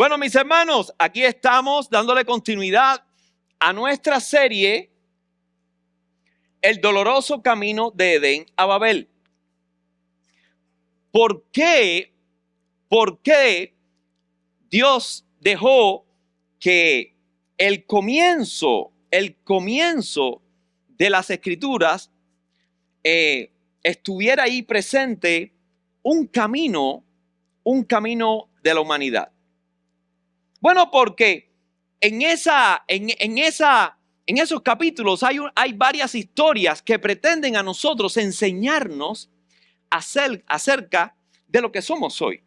Bueno, mis hermanos, aquí estamos dándole continuidad a nuestra serie El doloroso camino de Edén a Babel. ¿Por qué Dios dejó que el comienzo de las Escrituras estuviera ahí presente un camino de la humanidad? Bueno, porque en esos capítulos hay varias historias que pretenden a nosotros enseñarnos acerca de lo que somos hoy,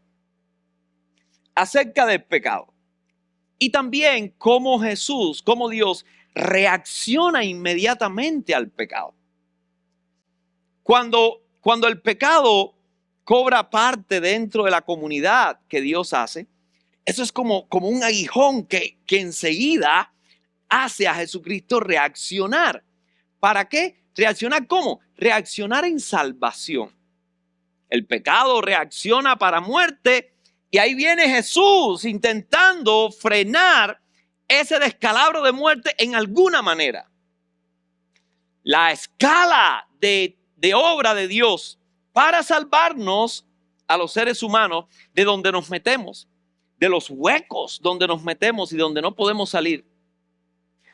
acerca del pecado. Y también cómo Dios reacciona inmediatamente al pecado. Cuando el pecado cobra parte dentro de la comunidad que Dios hace, eso es como un aguijón que enseguida hace a Jesucristo reaccionar. ¿Para qué? ¿Reaccionar cómo? Reaccionar en salvación. El pecado reacciona para muerte y ahí viene Jesús intentando frenar ese descalabro de muerte en alguna manera. La escala de obra de Dios para salvarnos a los seres humanos de donde nos metemos, de los huecos donde nos metemos y donde no podemos salir.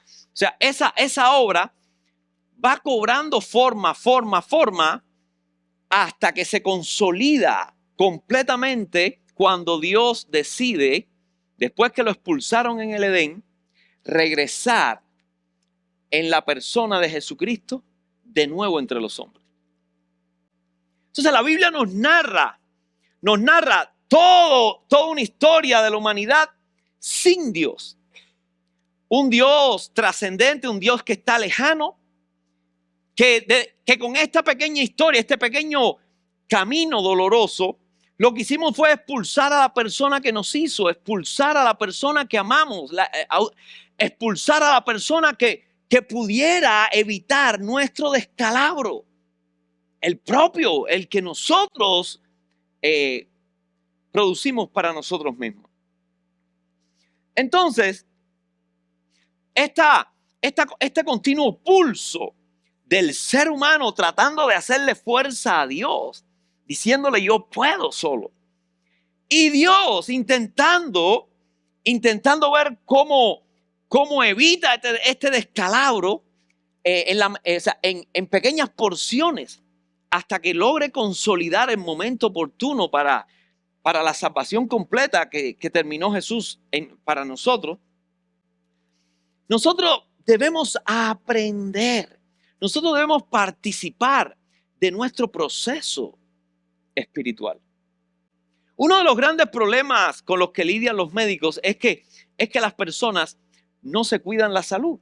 O sea, esa obra va cobrando forma hasta que se consolida completamente cuando Dios decide, después que lo expulsaron en el Edén, regresar en la persona de Jesucristo de nuevo entre los hombres. Entonces la Biblia nos narra toda una historia de la humanidad sin Dios. Un Dios trascendente, un Dios que está lejano, que con esta pequeña historia, este pequeño camino doloroso, lo que hicimos fue expulsar a la persona que nos hizo, expulsar a la persona que amamos, expulsar a la persona que pudiera evitar nuestro descalabro. El que nosotros producimos para nosotros mismos. Entonces, este continuo pulso del ser humano tratando de hacerle fuerza a Dios, diciéndole yo puedo solo. Y Dios intentando ver cómo evita este descalabro en pequeñas porciones hasta que logre consolidar el momento oportuno para la salvación completa que terminó Jesús para nosotros. Nosotros debemos aprender, nosotros debemos participar de nuestro proceso espiritual. Uno de los grandes problemas con los que lidian los médicos es que las personas no se cuidan la salud.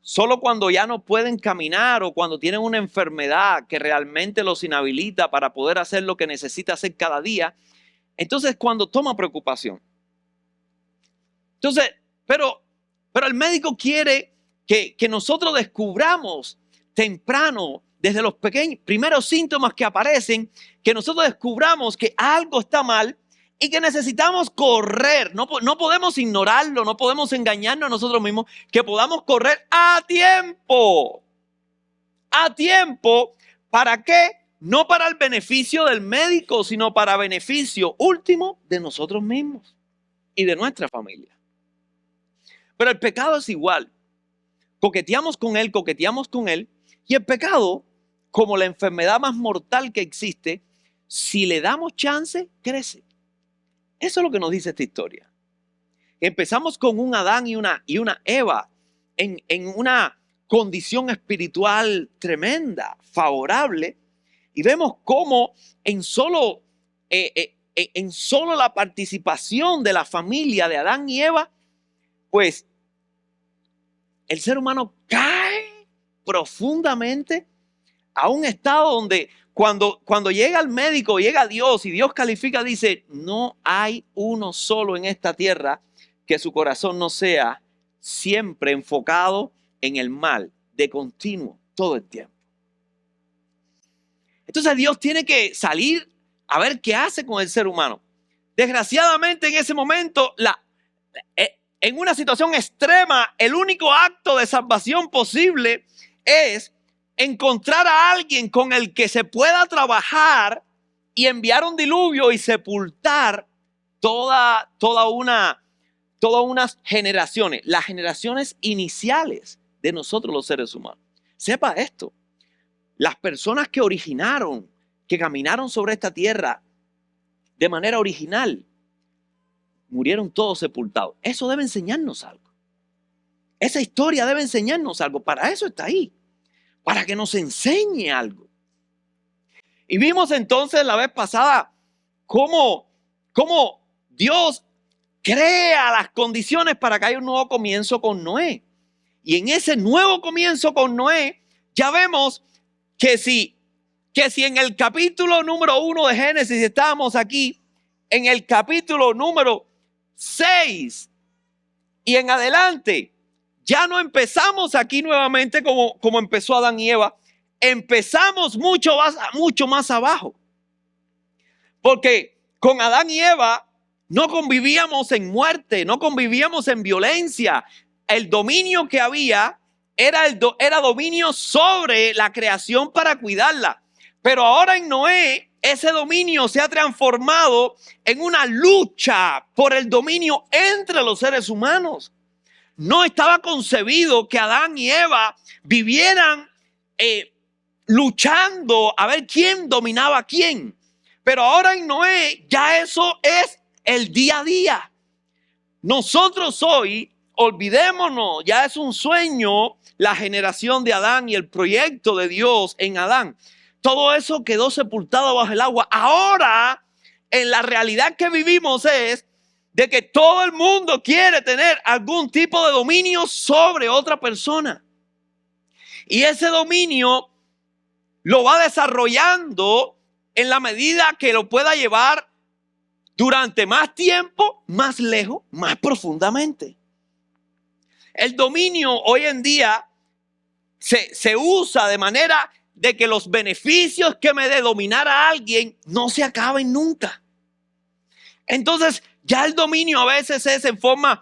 Solo cuando ya no pueden caminar o cuando tienen una enfermedad que realmente los inhabilita para poder hacer lo que necesita hacer cada día, entonces cuando toma preocupación. Entonces, pero el médico quiere que nosotros descubramos temprano, desde los primeros síntomas que aparecen, que nosotros descubramos que algo está mal y que necesitamos correr. No podemos ignorarlo, no podemos engañarnos a nosotros mismos, que podamos correr a tiempo. ¿A tiempo? ¿Para qué? No para el beneficio del médico, sino para beneficio último de nosotros mismos y de nuestra familia. Pero el pecado es igual. Coqueteamos con él, y el pecado, como la enfermedad más mortal que existe, si le damos chance, crece. Eso es lo que nos dice esta historia. Empezamos con un Adán y una Eva en una condición espiritual tremenda, favorable, y vemos cómo en solo la participación de la familia de Adán y Eva, pues el ser humano cae profundamente a un estado donde cuando llega el médico, llega Dios y Dios califica, dice, no hay uno solo en esta tierra que su corazón no sea siempre enfocado en el mal, de continuo, todo el tiempo. Entonces Dios tiene que salir a ver qué hace con el ser humano. Desgraciadamente en ese momento, en una situación extrema, el único acto de salvación posible es encontrar a alguien con el que se pueda trabajar y enviar un diluvio y sepultar todas unas generaciones, las generaciones iniciales de nosotros los seres humanos. Sepa esto, las personas que originaron, que caminaron sobre esta tierra de manera original, murieron todos sepultados. Eso debe enseñarnos algo. Esa historia debe enseñarnos algo. Para eso está ahí, para que nos enseñe algo. Y vimos entonces la vez pasada cómo Dios crea las condiciones para que haya un nuevo comienzo con Noé. Y en ese nuevo comienzo con Noé, ya vemos que si en el capítulo número 1 de Génesis estábamos aquí, en el capítulo número 6 y en adelante, ya no empezamos aquí nuevamente como empezó Adán y Eva. Empezamos mucho más abajo. Porque con Adán y Eva no convivíamos en muerte, no convivíamos en violencia. El dominio que había era dominio sobre la creación para cuidarla. Pero ahora en Noé, ese dominio se ha transformado en una lucha por el dominio entre los seres humanos. No estaba concebido que Adán y Eva vivieran luchando a ver quién dominaba a quién. Pero ahora en Noé ya eso es el día a día. Nosotros hoy, olvidémonos, ya es un sueño la generación de Adán y el proyecto de Dios en Adán. Todo eso quedó sepultado bajo el agua. Ahora, en la realidad que vivimos es de que todo el mundo quiere tener algún tipo de dominio sobre otra persona. Y ese dominio lo va desarrollando en la medida que lo pueda llevar durante más tiempo, más lejos, más profundamente. El dominio hoy en día se usa de manera de que los beneficios que me dé dominar a alguien no se acaben nunca. Entonces, ya el dominio a veces es en forma,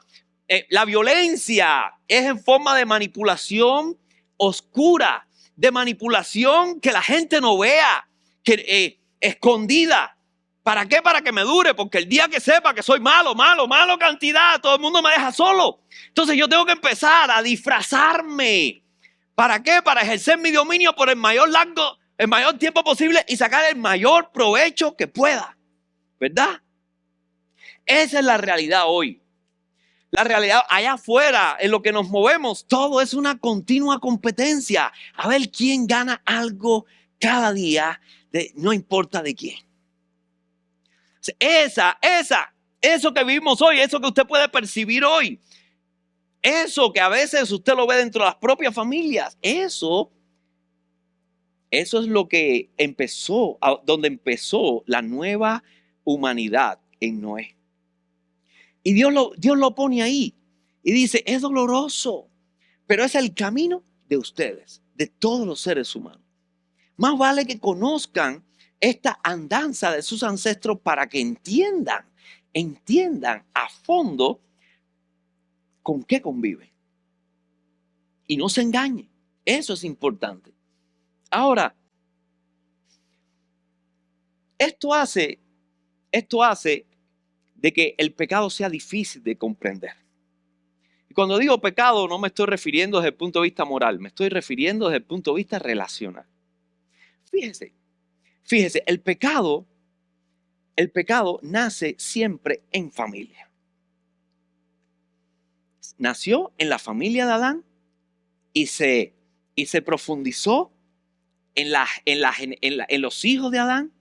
la violencia es en forma de manipulación oscura, de manipulación que la gente no vea, que escondida. ¿Para qué? Para que me dure, porque el día que sepa que soy malo cantidad, todo el mundo me deja solo. Entonces yo tengo que empezar a disfrazarme. ¿Para qué? Para ejercer mi dominio por el mayor tiempo posible y sacar el mayor provecho que pueda. ¿Verdad? Esa es la realidad hoy. La realidad allá afuera, en lo que nos movemos, todo es una continua competencia. A ver quién gana algo cada día, no importa de quién. Eso que vivimos hoy, eso que usted puede percibir hoy, eso que a veces usted lo ve dentro de las propias familias, eso es lo que empezó, donde empezó la nueva humanidad en Noé. Y Dios lo pone ahí y dice, es doloroso, pero es el camino de ustedes, de todos los seres humanos. Más vale que conozcan esta andanza de sus ancestros para que entiendan a fondo con qué conviven. Y no se engañen. Eso es importante. Ahora, esto hace de que el pecado sea difícil de comprender. Y cuando digo pecado, no me estoy refiriendo desde el punto de vista moral, me estoy refiriendo desde el punto de vista relacional. Fíjese, el pecado nace siempre en familia. Nació en la familia de Adán y se profundizó en los hijos de Adán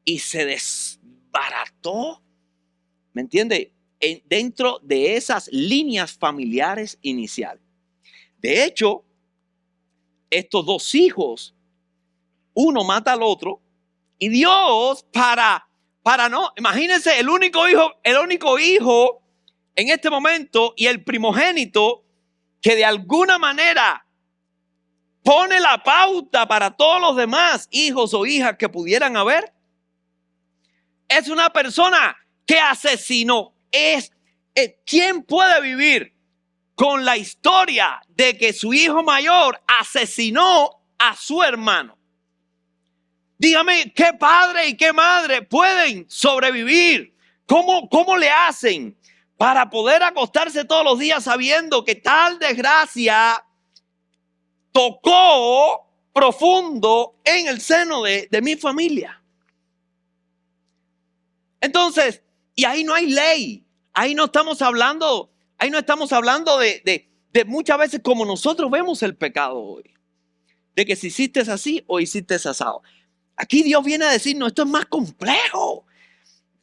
y se desbarató, ¿me entiende? Dentro de esas líneas familiares iniciales. De hecho, estos dos hijos, uno mata al otro y Dios para no, imagínense el único hijo en este momento y el primogénito que de alguna manera pone la pauta para todos los demás hijos o hijas que pudieran haber. Es una persona que asesinó. ¿Quién puede vivir con la historia de que su hijo mayor asesinó a su hermano? Dígame, ¿qué padre y qué madre pueden sobrevivir? ¿Cómo le hacen para poder acostarse todos los días sabiendo que tal desgracia tocó profundo en el seno de mi familia? Entonces, y ahí no hay ley. Ahí no estamos hablando de muchas veces como nosotros vemos el pecado hoy. De que si hiciste así o hiciste asado. Aquí Dios viene a decirnos, esto es más complejo.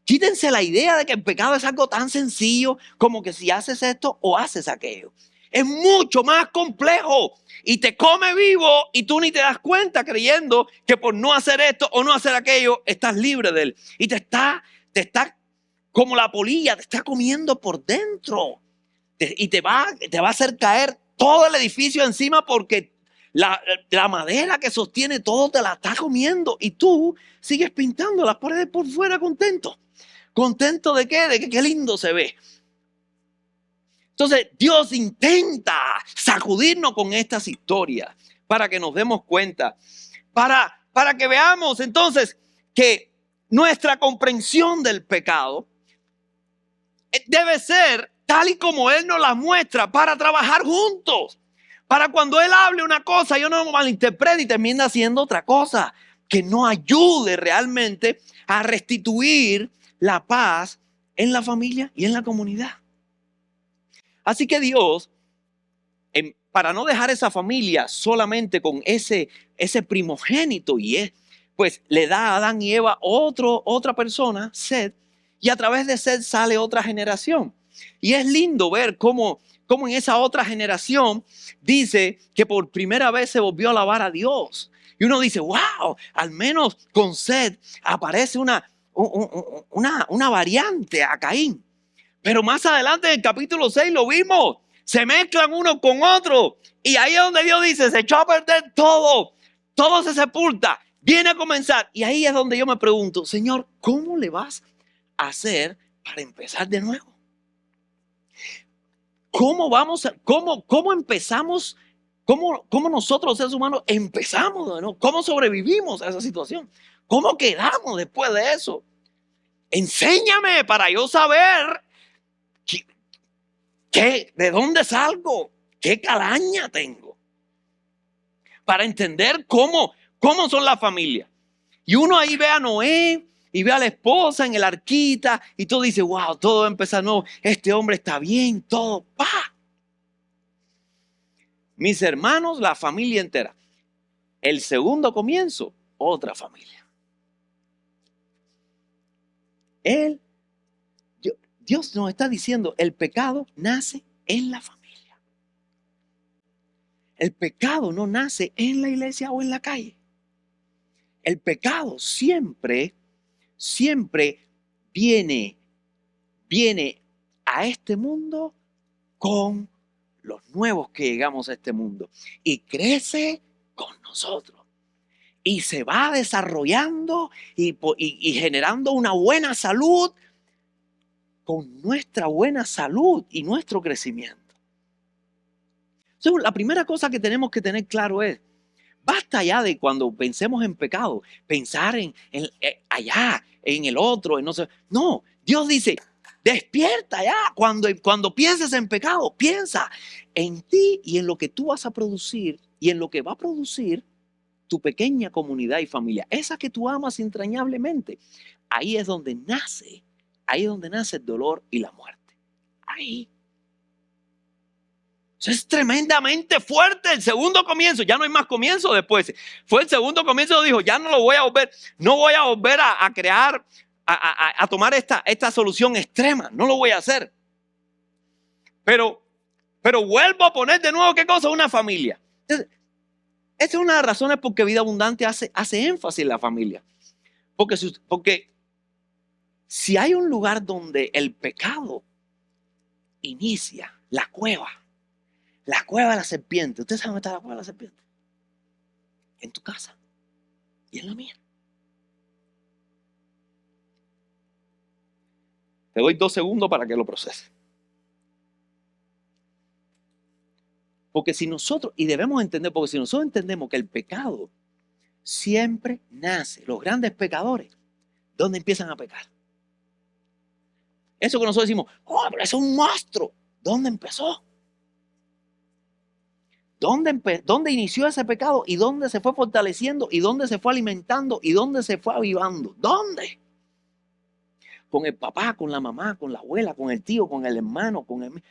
Quítense la idea de que el pecado es algo tan sencillo como que si haces esto o haces aquello. Es mucho más complejo y te come vivo y tú ni te das cuenta creyendo que por no hacer esto o no hacer aquello estás libre de él. Y te está como la polilla, te está comiendo por dentro. Y te va a hacer caer todo el edificio encima porque la madera que sostiene todo te la está comiendo y tú sigues pintando las paredes por fuera contento. ¿Contento de qué? De que qué lindo se ve. Entonces Dios intenta sacudirnos con estas historias para que nos demos cuenta, para que veamos entonces que nuestra comprensión del pecado debe ser tal y como Él nos la muestra para trabajar juntos. Para cuando Él hable una cosa, yo no malinterprete y termine haciendo otra cosa que no ayude realmente a restituir la paz en la familia y en la comunidad. Así que Dios, para no dejar esa familia solamente con ese primogénito, pues le da a Adán y Eva otra persona, Seth, y a través de Seth sale otra generación. Y es lindo ver cómo en esa otra generación dice que por primera vez se volvió a alabar a Dios. Y uno dice, wow, al menos con Seth aparece una variante a Caín. Pero más adelante en el capítulo 6 lo vimos. Se mezclan uno con otro. Y ahí es donde Dios dice, se echó a perder todo. Todo se sepulta. Viene a comenzar. Y ahí es donde yo me pregunto, Señor, ¿cómo le vas a hacer para empezar de nuevo? ¿Cómo empezamos? ¿Cómo nosotros los seres humanos empezamos de nuevo? ¿Cómo sobrevivimos a esa situación? ¿Cómo quedamos después de eso? Enséñame para yo saber de dónde salgo, qué calaña tengo, para entender cómo son las familias. Y uno ahí ve a Noé y ve a la esposa en el arquita y todo dice, wow, todo va a empezar nuevo, este hombre está bien, todo, ¡pa! Mis hermanos, la familia entera. El segundo comienzo, otra familia. Dios nos está diciendo, el pecado nace en la familia. El pecado no nace en la iglesia o en la calle. El pecado siempre viene a este mundo con los nuevos que llegamos a este mundo y crece con nosotros y se va desarrollando y generando una buena salud con nuestra buena salud y nuestro crecimiento. Entonces, la primera cosa que tenemos que tener claro es, basta ya de cuando pensemos en pecado, pensar en allá, en el otro, en no sé. No, Dios dice, despierta ya. Cuando pienses en pecado, piensa en ti y en lo que tú vas a producir y en lo que va a producir tu pequeña comunidad y familia, esa que tú amas entrañablemente. Ahí es donde nace el dolor y la muerte. Ahí. Eso es tremendamente fuerte. El segundo comienzo, ya no hay más comienzo después. Fue el segundo comienzo, dijo, ya no voy a volver a crear, a tomar esta solución extrema. No lo voy a hacer. Pero vuelvo a poner de nuevo, ¿qué cosa? Una familia. Entonces, esa es una de las razones por que Vida Abundante hace énfasis en la familia. Porque si hay un lugar donde el pecado inicia, la cueva de la serpiente. ¿Usted sabe dónde está la cueva de la serpiente? En tu casa y en la mía. Te doy 2 segundos para que lo proceses. Porque si nosotros, y debemos entender, porque si nosotros entendemos que el pecado siempre nace, los grandes pecadores, ¿dónde empiezan a pecar? Eso que nosotros decimos, oh, pero eso es un monstruo. ¿Dónde empezó? ¿Dónde inició ese pecado? ¿Y dónde se fue fortaleciendo? ¿Y dónde se fue alimentando? ¿Y dónde se fue avivando? ¿Dónde? Con el papá, con la mamá, con la abuela, con el tío, con el hermano, con el...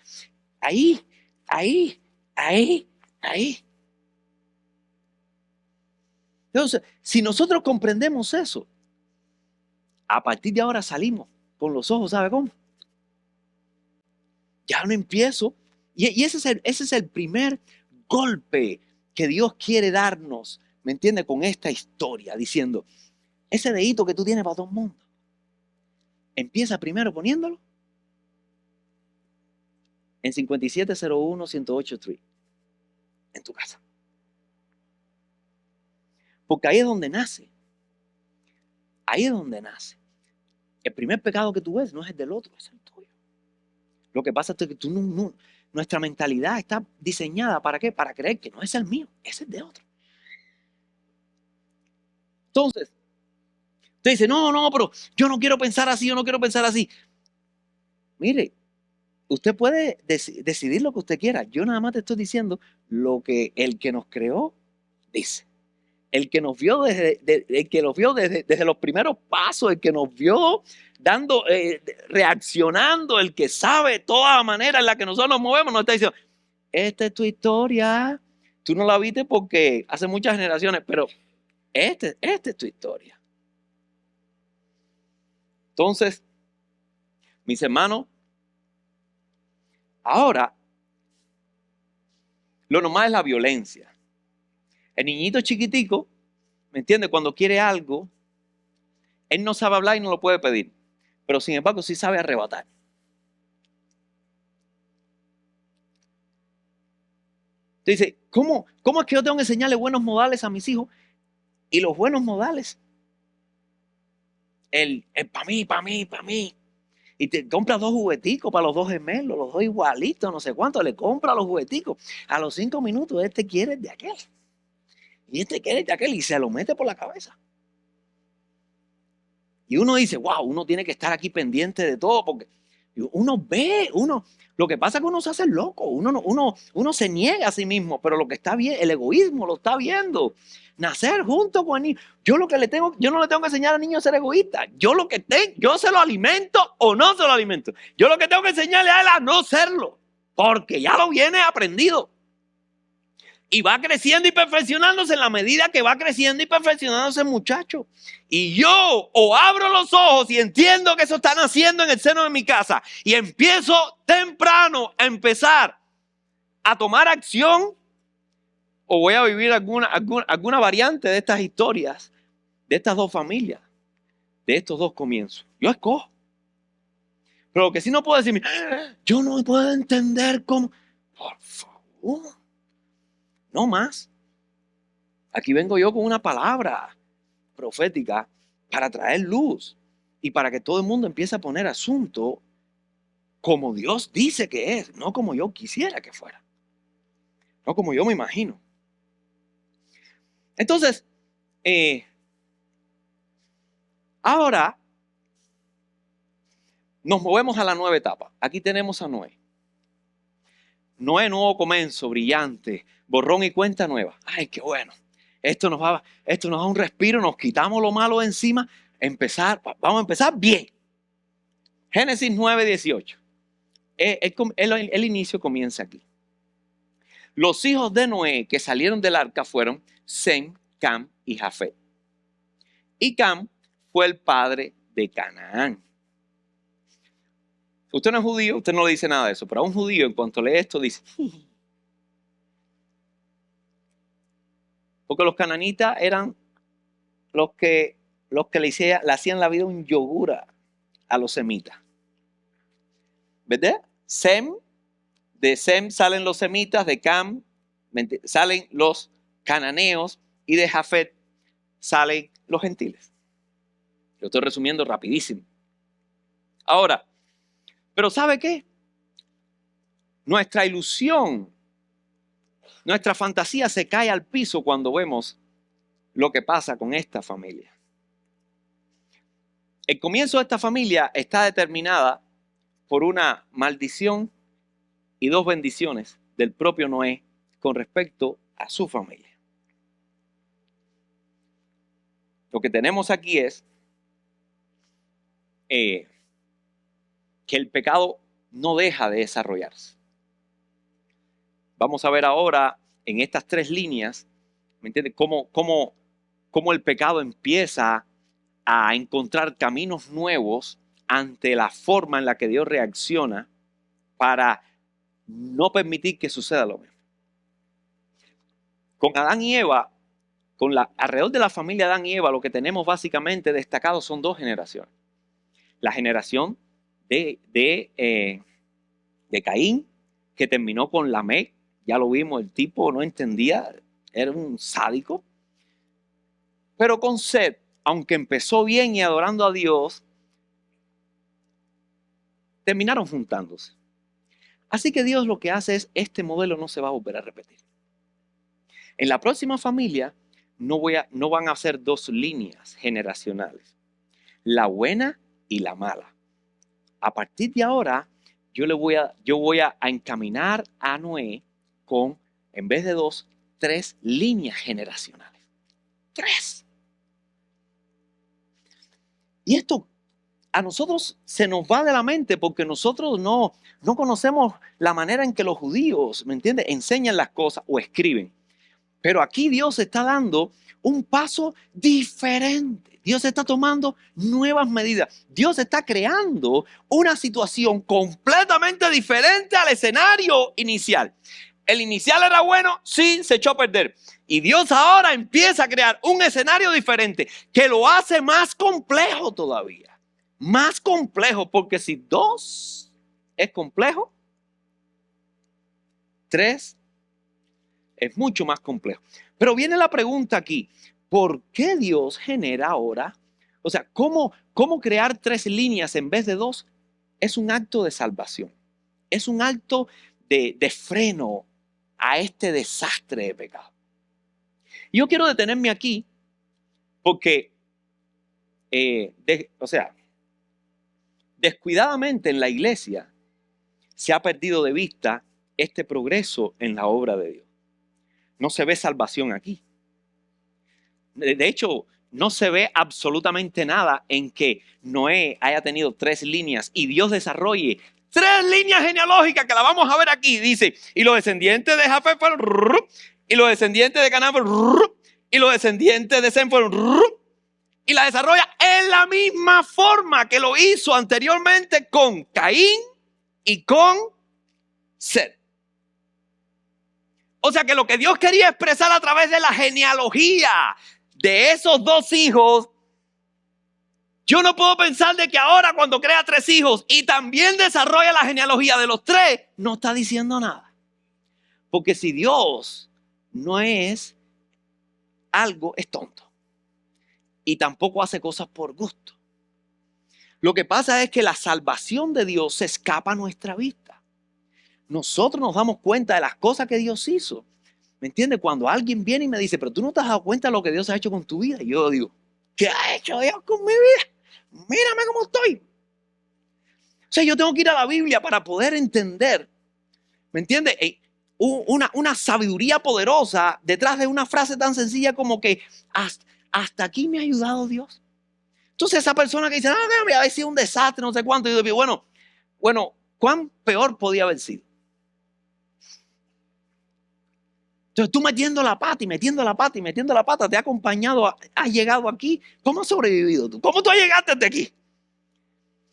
Ahí. Entonces, si nosotros comprendemos eso, a partir de ahora salimos con los ojos, ¿sabe cómo? Ya no empiezo. Y ese es el primer golpe que Dios quiere darnos, ¿me entiende? Con esta historia, diciendo, ese dedito que tú tienes para todo el mundo, empieza primero poniéndolo en 5701 108 Street, en tu casa. Porque ahí es donde nace. Ahí es donde nace. El primer pecado que tú ves no es el del otro, es el tuyo. Lo que pasa es que tú nuestra mentalidad está diseñada ¿para qué? Para creer que no es el mío, es el de otro. Entonces, usted dice, no, pero yo no quiero pensar así, yo no quiero pensar así. Mire, usted puede decidir lo que usted quiera. Yo nada más te estoy diciendo lo que el que nos creó dice. El que nos vio desde los primeros pasos, el que nos vio dando, reaccionando, el que sabe toda la manera en la que nosotros nos movemos, nos está diciendo, esta es tu historia. Tú no la viste porque hace muchas generaciones, pero esta es tu historia. Entonces, mis hermanos, ahora, lo normal es la violencia. El niñito chiquitico, ¿me entiende? Cuando quiere algo, él no sabe hablar y no lo puede pedir. Pero sin embargo, sí sabe arrebatar. Entonces, ¿cómo es que yo tengo que enseñarle buenos modales a mis hijos? Y los buenos modales, el para mí. Y te compras 2 jugueticos para los 2 gemelos, los 2 igualitos, no sé cuánto. Le compra los jugueticos. A los 5 minutos, este quiere el de aquel. Y este quiere el de aquel y se lo mete por la cabeza. Y uno dice, wow, uno tiene que estar aquí pendiente de todo porque uno ve, lo que pasa es que uno se hace loco, uno se niega a sí mismo, pero lo que está bien, el egoísmo lo está viendo. Nacer junto con el niño. Yo no le tengo que enseñar al niño a ser egoísta. Yo se lo alimento o no se lo alimento. Yo lo que tengo que enseñarle a él a no serlo, porque ya lo viene aprendido. Y va creciendo y perfeccionándose en la medida que va creciendo y perfeccionándose el muchacho. Y yo o abro los ojos y entiendo que eso está naciendo en el seno de mi casa y empiezo temprano a empezar a tomar acción, o voy a vivir alguna variante de estas historias, de estas 2 familias, de estos 2 comienzos. Yo escojo. Pero lo que sí no puedo decir, yo no puedo entender cómo. Por favor. No más. Aquí vengo yo con una palabra profética para traer luz y para que todo el mundo empiece a poner asunto como Dios dice que es, no como yo quisiera que fuera, no como yo me imagino. Entonces, ahora nos movemos a la nueva etapa. Aquí tenemos a Noé. Noé, nuevo comienzo, brillante, borrón y cuenta nueva. Ay, qué bueno. Esto nos da un respiro, nos quitamos lo malo de encima. Vamos a empezar bien. Génesis 9:18. El inicio comienza aquí. Los hijos de Noé que salieron del arca fueron Sem, Cam y Jafet. Y Cam fue el padre de Canaán. Usted no es judío, usted no le dice nada de eso, pero a un judío en cuanto lee esto dice, porque los cananitas eran los que le hacían la vida un yogur a los semitas. ¿Verdad? De Sem salen los semitas, de Cam salen los cananeos y de Jafet salen los gentiles. Lo estoy resumiendo rapidísimo. Ahora, Pero ¿sabe qué? Nuestra ilusión, nuestra fantasía se cae al piso cuando vemos lo que pasa con esta familia. El comienzo de esta familia está determinada por una maldición y 2 bendiciones del propio Noé con respecto a su familia. Lo que tenemos aquí es que el pecado no deja de desarrollarse. Vamos a ver ahora en estas 3 líneas, ¿me entiendes? Cómo el pecado empieza a encontrar caminos nuevos ante la forma en la que Dios reacciona para no permitir que suceda lo mismo. Con Adán y Eva, alrededor de la familia Adán y Eva, lo que tenemos básicamente destacado son 2 generaciones. La generación de Caín, que terminó con Lamec. Ya lo vimos, el tipo no entendía, era un sádico. Pero con Set, aunque empezó bien y adorando a Dios, terminaron juntándose. Así que Dios lo que hace es, este modelo no se va a volver a repetir. En la próxima familia no van a ser 2 líneas generacionales, la buena y la mala. A partir de ahora, yo voy a encaminar a Noé con, en vez de 2, 3 líneas generacionales. 3. Y esto a nosotros se nos va de la mente porque nosotros no conocemos la manera en que los judíos, ¿me entiendes?, enseñan las cosas o escriben. Pero aquí Dios está dando un paso diferente. Dios está tomando nuevas medidas. Dios está creando una situación completamente diferente al escenario inicial. El inicial era bueno, sí, se echó a perder. Y Dios ahora empieza a crear un escenario diferente que lo hace más complejo todavía. Más complejo, porque si 2 es complejo, 3 es mucho más complejo. Pero viene la pregunta aquí, ¿por qué Dios genera ahora? O sea, ¿cómo crear 3 líneas en vez de 2? Es un acto de salvación. Es un acto de freno a este desastre de pecado. Y yo quiero detenerme aquí porque, descuidadamente en la iglesia se ha perdido de vista este progreso en la obra de Dios. No se ve salvación aquí. De hecho, no se ve absolutamente nada en que Noé haya tenido 3 líneas y Dios desarrolle 3 líneas genealógicas que la vamos a ver aquí. Dice, y los descendientes de Jafet fueron, y los descendientes de Canaán fueron, y los descendientes de Sem fueron, y la desarrolla en la misma forma que lo hizo anteriormente con Caín y con Set. O sea que lo que Dios quería expresar a través de la genealogía de esos 2 hijos, yo no puedo pensar de que ahora cuando crea 3 hijos y también desarrolla la genealogía de los 3, no está diciendo nada. Porque si Dios no es algo, es tonto. Y tampoco hace cosas por gusto. Lo que pasa es que la salvación de Dios se escapa a nuestra vista. Nosotros nos damos cuenta de las cosas que Dios hizo. ¿Me entiendes? Cuando alguien viene y me dice, pero tú no te has dado cuenta de lo que Dios ha hecho con tu vida. Y yo digo, ¿qué ha hecho Dios con mi vida? Mírame cómo estoy. O sea, yo tengo que ir a la Biblia para poder entender, ¿me entiendes? Una sabiduría poderosa detrás de una frase tan sencilla como que hasta aquí me ha ayudado Dios. Entonces esa persona que dice, no, que había sido un desastre, no sé cuánto. Y yo digo, bueno, ¿cuán peor podía haber sido? Entonces tú metiendo la pata, te ha acompañado, has llegado aquí. ¿Cómo has sobrevivido tú? ¿Cómo tú llegaste hasta aquí?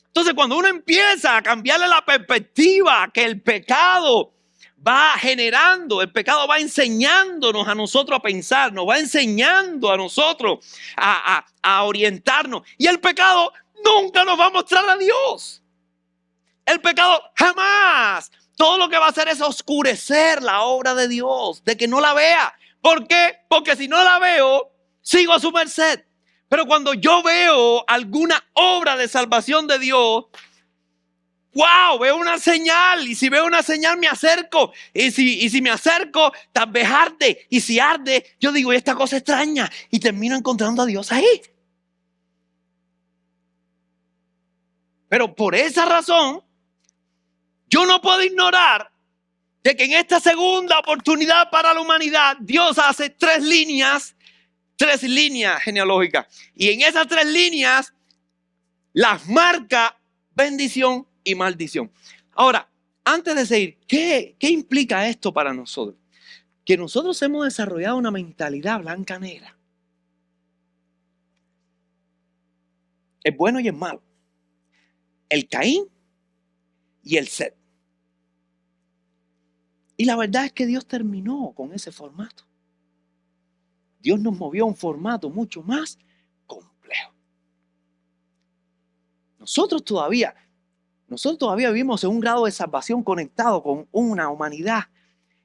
Entonces cuando uno empieza a cambiarle la perspectiva que el pecado va generando, el pecado va enseñándonos a nosotros a pensar, nos va enseñando a nosotros a orientarnos. Y el pecado nunca nos va a mostrar a Dios. El pecado jamás. Todo lo que va a hacer es oscurecer la obra de Dios, de que no la vea. ¿Por qué? Porque si no la veo, sigo a su merced. Pero cuando yo veo alguna obra de salvación de Dios, wow, veo una señal. Y si veo una señal me acerco. Y si me acerco, tal vez arde. Y si arde, yo digo, esta cosa extraña. Y termino encontrando a Dios ahí. Pero por esa razón, yo no puedo ignorar de que en esta segunda oportunidad para la humanidad, Dios hace tres líneas genealógicas. Y en esas tres líneas las marca bendición y maldición. Ahora, antes de seguir, ¿qué implica esto para nosotros? Que nosotros hemos desarrollado una mentalidad blanca-negra. El bueno y el malo. El Caín y el Set. Y la verdad es que Dios terminó con ese formato. Dios nos movió a un formato mucho más complejo. Nosotros todavía vivimos en un grado de salvación conectado con una humanidad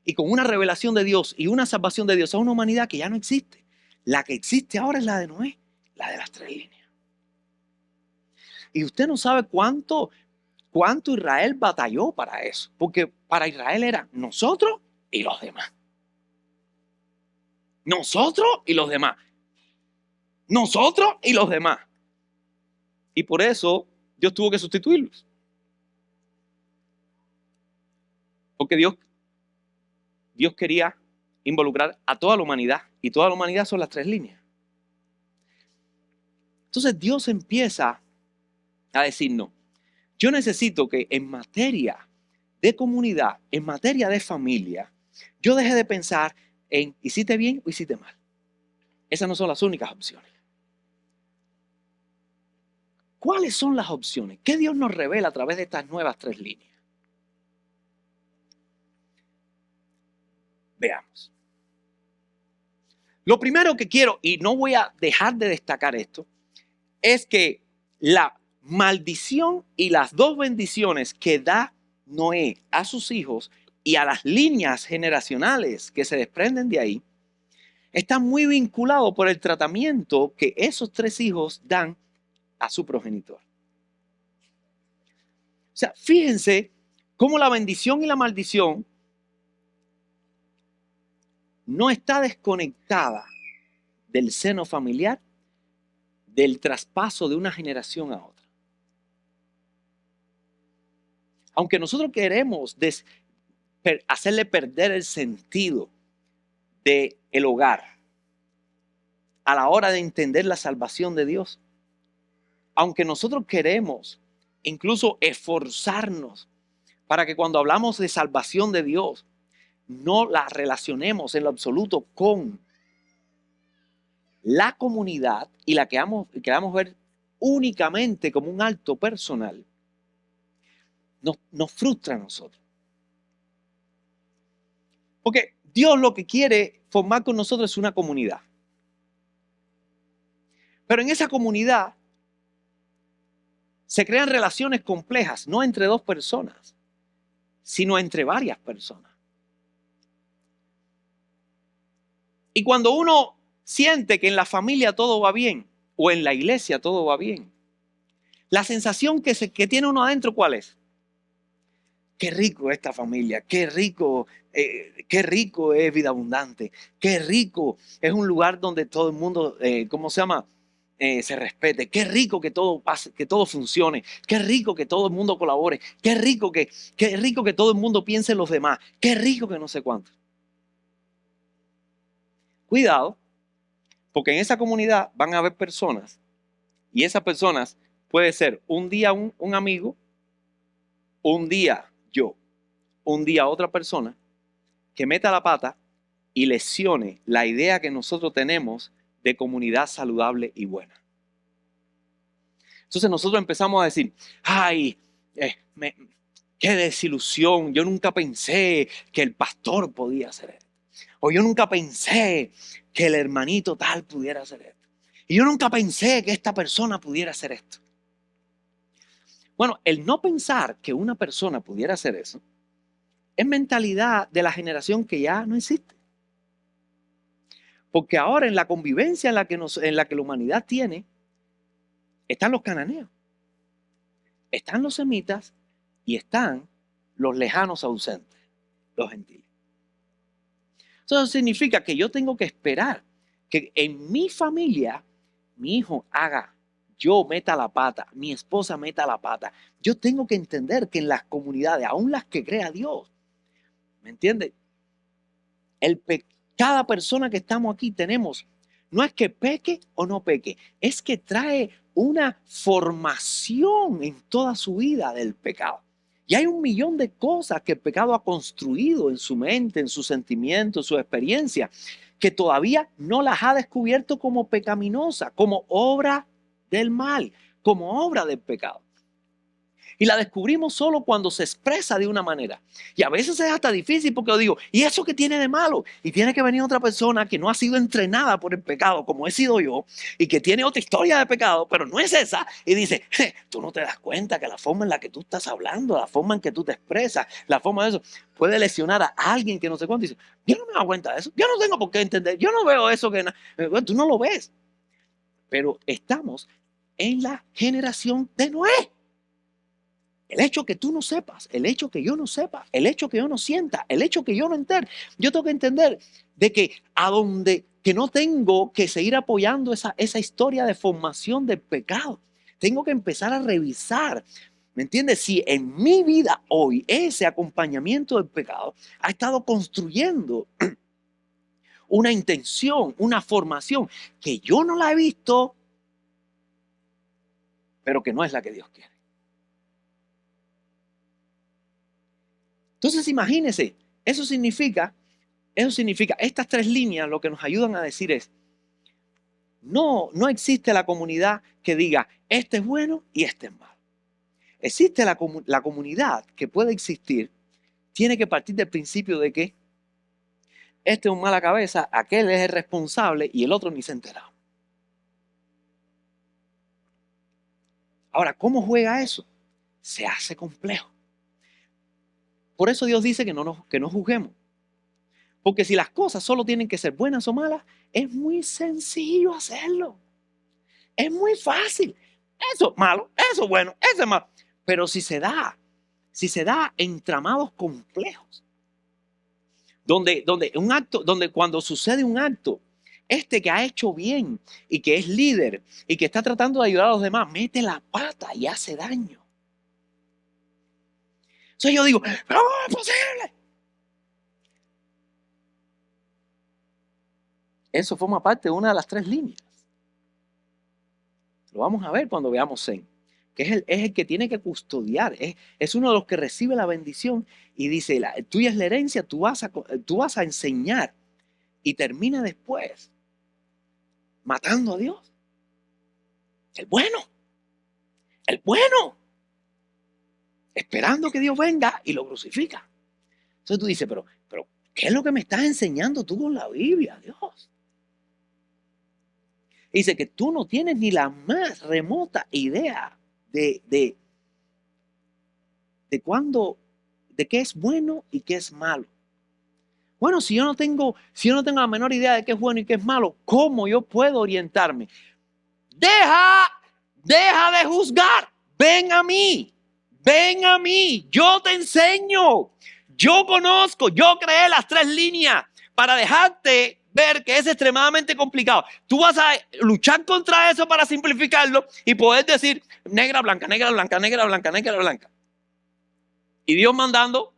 y con una revelación de Dios y una salvación de Dios a una humanidad que ya no existe. La que existe ahora es la de Noé, la de las tres líneas. Y usted no sabe cuánto Israel batalló para eso, porque para Israel era nosotros y los demás. Nosotros y los demás. Nosotros y los demás. Y por eso Dios tuvo que sustituirlos. Porque Dios quería involucrar a toda la humanidad. Y toda la humanidad son las tres líneas. Entonces Dios empieza a decirnos, yo necesito que en materia de comunidad, en materia de familia, yo deje de pensar en hiciste bien o hiciste mal. Esas no son las únicas opciones. ¿Cuáles son las opciones? ¿Qué Dios nos revela a través de estas nuevas tres líneas? Veamos. Lo primero que quiero, y no voy a dejar de destacar esto, es que la maldición y las dos bendiciones que da Noé a sus hijos y a las líneas generacionales que se desprenden de ahí, están muy vinculados por el tratamiento que esos tres hijos dan a su progenitor. O sea, fíjense cómo la bendición y la maldición no está desconectada del seno familiar, del traspaso de una generación a otra. Aunque nosotros queremos hacerle perder el sentido del hogar a la hora de entender la salvación de Dios, aunque nosotros queremos incluso esforzarnos para que cuando hablamos de salvación de Dios, no la relacionemos en lo absoluto con la comunidad y la queramos ver únicamente como un acto personal, nos frustra a nosotros. Porque Dios lo que quiere formar con nosotros es una comunidad. Pero en esa comunidad se crean relaciones complejas, no entre dos personas, sino entre varias personas. Y cuando uno siente que en la familia todo va bien, o en la iglesia todo va bien, la sensación que tiene uno adentro, ¿cuál es? Qué rico es esta familia, qué rico es Vida Abundante, qué rico es un lugar donde todo el mundo, se respete, qué rico que todo pase, que todo funcione, qué rico que todo el mundo colabore, qué rico que todo el mundo piense en los demás, qué rico que no sé cuánto. Cuidado, porque en esa comunidad van a haber personas y esas personas puede ser un día un amigo, un día yo, un día otra persona que meta la pata y lesione la idea que nosotros tenemos de comunidad saludable y buena. Entonces nosotros empezamos a decir, ay, qué desilusión, yo nunca pensé que el pastor podía hacer esto. O yo nunca pensé que el hermanito tal pudiera hacer esto. Y yo nunca pensé que esta persona pudiera hacer esto. Bueno, el no pensar que una persona pudiera hacer eso es mentalidad de la generación que ya no existe. Porque ahora en la convivencia en la que la humanidad tiene, están los cananeos, están los semitas y están los lejanos ausentes, los gentiles. Eso significa que yo tengo que esperar que en mi familia mi hijo haga, yo meta la pata, mi esposa meta la pata. Yo tengo que entender que en las comunidades, aún las que crea Dios, ¿me entiendes? Cada persona que estamos aquí tenemos, no es que peque o no peque, es que trae una formación en toda su vida del pecado. Y hay un millón de cosas que el pecado ha construido en su mente, en sus sentimientos, en su experiencia, que todavía no las ha descubierto como pecaminosa, como obra del mal, como obra del pecado. Y la descubrimos solo cuando se expresa de una manera. Y a veces es hasta difícil porque yo digo, ¿y eso qué tiene de malo? Y tiene que venir otra persona que no ha sido entrenada por el pecado como he sido yo y que tiene otra historia de pecado, pero no es esa. Y dice, tú no te das cuenta que la forma en la que tú estás hablando, la forma en que tú te expresas, la forma de eso, puede lesionar a alguien que no sé cuánto. Y dice, yo no me doy cuenta de eso, yo no tengo por qué entender, yo no veo eso que... Bueno, tú no lo ves. Pero estamos en la generación de Noé. El hecho que tú no sepas, el hecho que yo no sepa, el hecho que yo no sienta, el hecho que yo no entienda, yo tengo que entender de que que no tengo que seguir apoyando esa historia de formación del pecado. Tengo que empezar a revisar, ¿me entiendes? Si en mi vida hoy ese acompañamiento del pecado ha estado construyendo una intención, una formación que yo no la he visto, pero que no es la que Dios quiere. Entonces imagínense, eso significa, estas tres líneas lo que nos ayudan a decir es, no existe la comunidad que diga, este es bueno y este es malo. Existe la comunidad que puede existir, tiene que partir del principio de que este es un mala cabeza, aquel es el responsable y el otro ni se ha enterado. Ahora, ¿cómo juega eso? Se hace complejo. Por eso Dios dice que no juzguemos. Porque si las cosas solo tienen que ser buenas o malas, es muy sencillo hacerlo. Es muy fácil. Eso es malo, eso es bueno, eso es malo. Pero si se da entramados complejos, donde cuando sucede un acto, este que ha hecho bien y que es líder y que está tratando de ayudar a los demás, mete la pata y hace daño. Entonces yo digo, pero ¿cómo es posible? Eso forma parte de una de las tres líneas. Lo vamos a ver cuando veamos Zen, que es el que tiene que custodiar, es uno de los que recibe la bendición y dice, tuya es la herencia, tú vas a enseñar y termina después matando a Dios. El bueno, esperando que Dios venga y lo crucifica. Entonces tú dices, pero ¿qué es lo que me estás enseñando tú con la Biblia, Dios? Dice que tú no tienes ni la más remota idea de qué es bueno y qué es malo. Bueno, si yo no tengo la menor idea de qué es bueno y qué es malo, ¿cómo yo puedo orientarme? Deja de juzgar. Ven a mí, yo te enseño. Yo conozco, yo creé las tres líneas para dejarte ver que es extremadamente complicado. Tú vas a luchar contra eso para simplificarlo y poder decir negra, blanca, negra, blanca, negra, blanca, negra, blanca. Y Dios mandando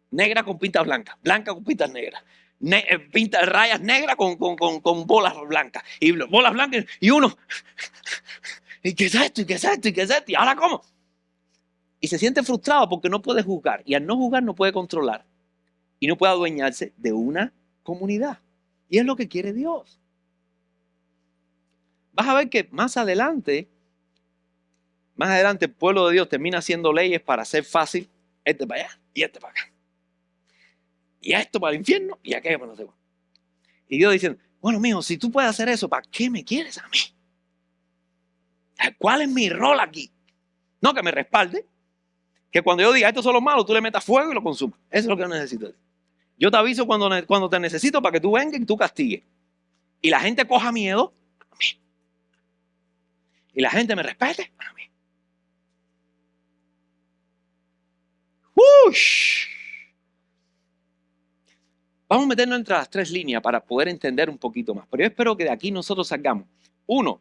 negra con pintas blancas, blanca con pintas negras, rayas negras con bolas blancas y bolas blancas y uno, ¿y qué es esto? ¿Y qué es esto? ¿Y qué es esto? ¿Y ahora cómo? Y se siente frustrado porque no puede juzgar y al no juzgar no puede controlar y no puede adueñarse de una comunidad. Y es lo que quiere Dios. Vas a ver que más adelante el pueblo de Dios termina haciendo leyes para hacer fácil este para allá y este para acá. Y esto para el infierno y aquello para no sé. Y Dios diciendo, bueno, mijo, si tú puedes hacer eso, ¿para qué me quieres a mí? ¿Cuál es mi rol aquí? No, que me respalde. Que cuando yo diga, estos son los malos, tú le metas fuego y lo consumas. Eso es lo que yo necesito. Yo te aviso cuando te necesito para que tú vengas y tú castigues. Y la gente coja miedo a mí. Y la gente me respete a mí. ¡Ush! Vamos a meternos entre las tres líneas para poder entender un poquito más. Pero yo espero que de aquí nosotros salgamos. Uno,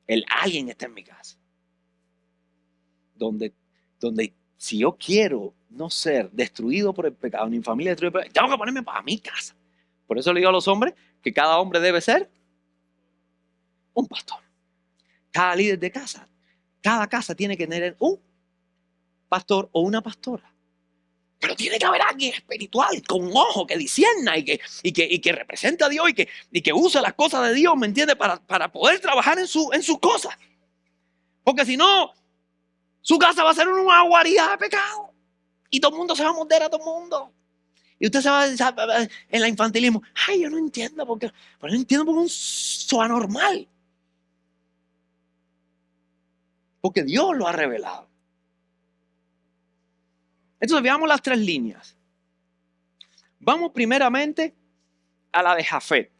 el alguien está en mi casa. Donde si yo quiero no ser destruido por el pecado, ni mi familia destruida por el pecado, tengo que ponerme para mi casa. Por eso le digo a los hombres que cada hombre debe ser un pastor. Cada líder de casa, cada casa tiene que tener un pastor o una pastora. Pero tiene que haber alguien espiritual, con un ojo que discierna y que represente a Dios y que use las cosas de Dios, ¿me entiende? Para poder trabajar en sus cosas. Porque si no, su casa va a ser una guarida de pecado. Y todo el mundo se va a morder a todo el mundo. Y usted se va en la infantilismo. Ay, yo no entiendo porque no entiendo porque es un anormal. Porque Dios lo ha revelado. Entonces veamos las tres líneas. Vamos primeramente a la de Jafet.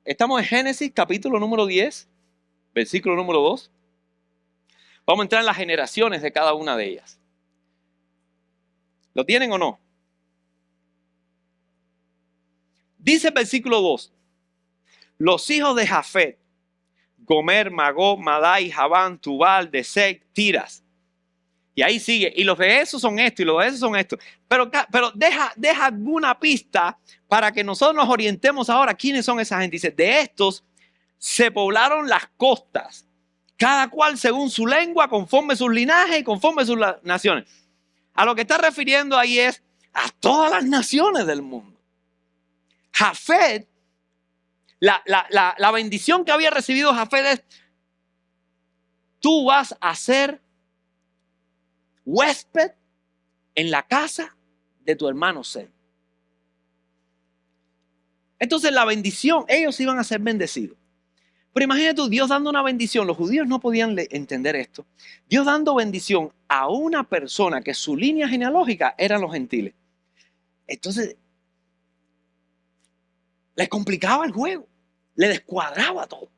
Estamos en Génesis capítulo número 10, versículo número 2. Vamos a entrar en las generaciones de cada una de ellas. ¿Lo tienen o no? Dice el versículo 2. Los hijos de Jafet, Gomer, Magog, Madai, Javán, Tubal, Desec, Tiras. Y ahí sigue. Y los de esos son estos y los de esos son estos. Pero deja alguna pista para que nosotros nos orientemos ahora quiénes son esa gente. Dice, de estos se poblaron las costas, cada cual según su lengua, conforme sus linajes y conforme sus naciones. A lo que está refiriendo ahí es a todas las naciones del mundo. Jafet, la bendición que había recibido Jafet es, tú vas a ser huésped en la casa de tu hermano Sem. Entonces la bendición, ellos iban a ser bendecidos. Pero imagínate tú, Dios dando una bendición. Los judíos no podían entender esto. Dios dando bendición a una persona que su línea genealógica eran los gentiles. Entonces, les complicaba el juego. Le descuadraba todo.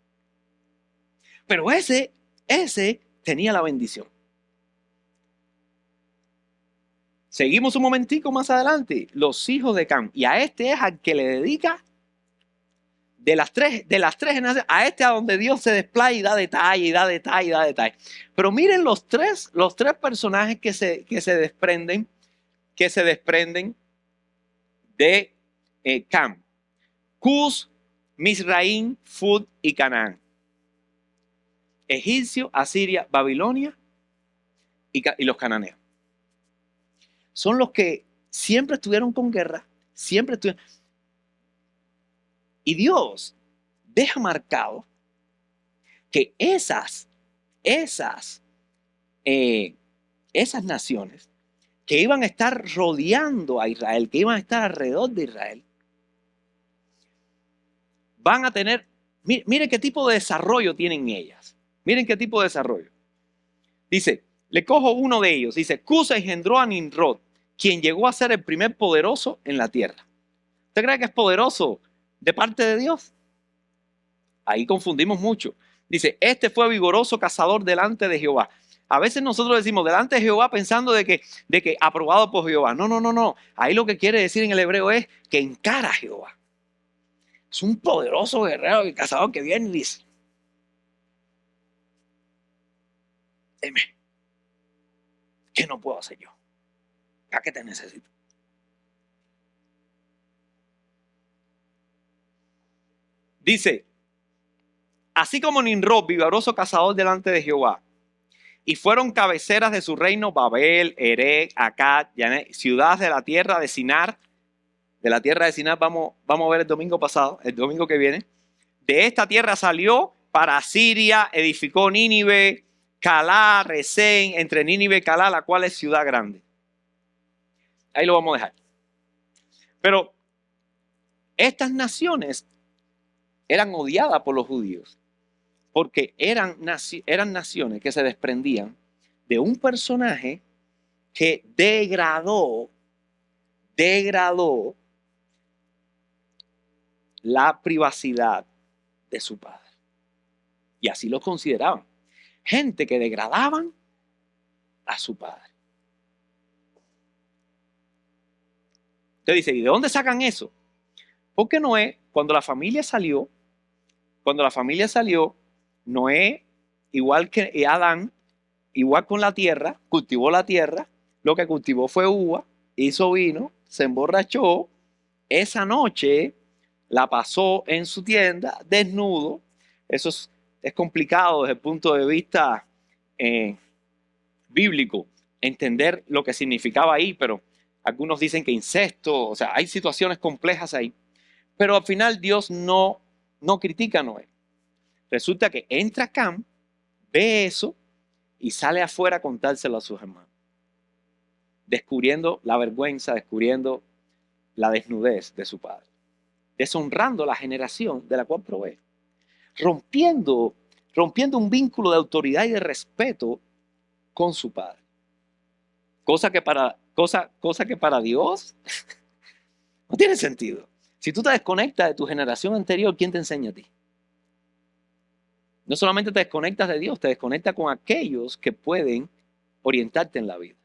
Pero ese tenía la bendición. Seguimos un momentico más adelante. Los hijos de Cam. Y a este es al que le dedica de las tres generaciones, a este a donde Dios se desplaya y da detalle, y da detalle, y da detalle. Pero miren los tres personajes que se desprenden de Cam. Cus, Misraim, Fud y Canaán. Egipcio, Asiria, Babilonia y los cananeos. Son los que siempre estuvieron con guerra, siempre estuvieron. Y Dios deja marcado que esas naciones que iban a estar rodeando a Israel, que iban a estar alrededor de Israel, van a tener, miren qué tipo de desarrollo tienen ellas. Miren qué tipo de desarrollo. Dice, le cojo uno de ellos. Dice, Cusa engendró a Nimrod, quien llegó a ser el primer poderoso en la tierra. ¿Usted cree que es poderoso de parte de Dios? Ahí confundimos mucho. Dice, este fue vigoroso cazador delante de Jehová. A veces nosotros decimos delante de Jehová pensando de que aprobado por Jehová. No. Ahí lo que quiere decir en el hebreo es que encara a Jehová. Es un poderoso guerrero y cazador que viene y dice, dime, ¿qué no puedo hacer yo? ¿A qué te necesito? Dice, así como Nimrod, vigoroso cazador delante de Jehová, y fueron cabeceras de su reino Babel, Erech, Akkad, ciudades de la tierra de Sinar. De la tierra de Sinar vamos a ver el domingo que viene. De esta tierra salió para Asiria, edificó Nínive, Calá, Resén, entre Nínive y Calá, la cual es ciudad grande. Ahí lo vamos a dejar. Pero estas naciones eran odiadas por los judíos porque eran naciones que se desprendían de un personaje que degradó la privacidad de su padre. Y así lo consideraban. Gente que degradaban a su padre. Usted dice, ¿y de dónde sacan eso? Porque Noé, cuando la familia salió, Noé, igual que Adán, igual con la tierra, cultivó la tierra, lo que cultivó fue uva, hizo vino, se emborrachó, esa noche la pasó en su tienda desnudo. Eso es complicado desde el punto de vista bíblico, entender lo que significaba ahí, pero algunos dicen que incesto, o sea, hay situaciones complejas ahí. Pero al final Dios no critica a Noé. Resulta que entra Cam, ve eso y sale afuera a contárselo a sus hermanos, descubriendo la vergüenza, descubriendo la desnudez de su padre, deshonrando la generación de la cual provee, rompiendo un vínculo de autoridad y de respeto con su padre. Cosa que para Dios no tiene sentido. Si tú te desconectas de tu generación anterior, ¿quién te enseña a ti? No solamente te desconectas de Dios, te desconectas con aquellos que pueden orientarte en la vida.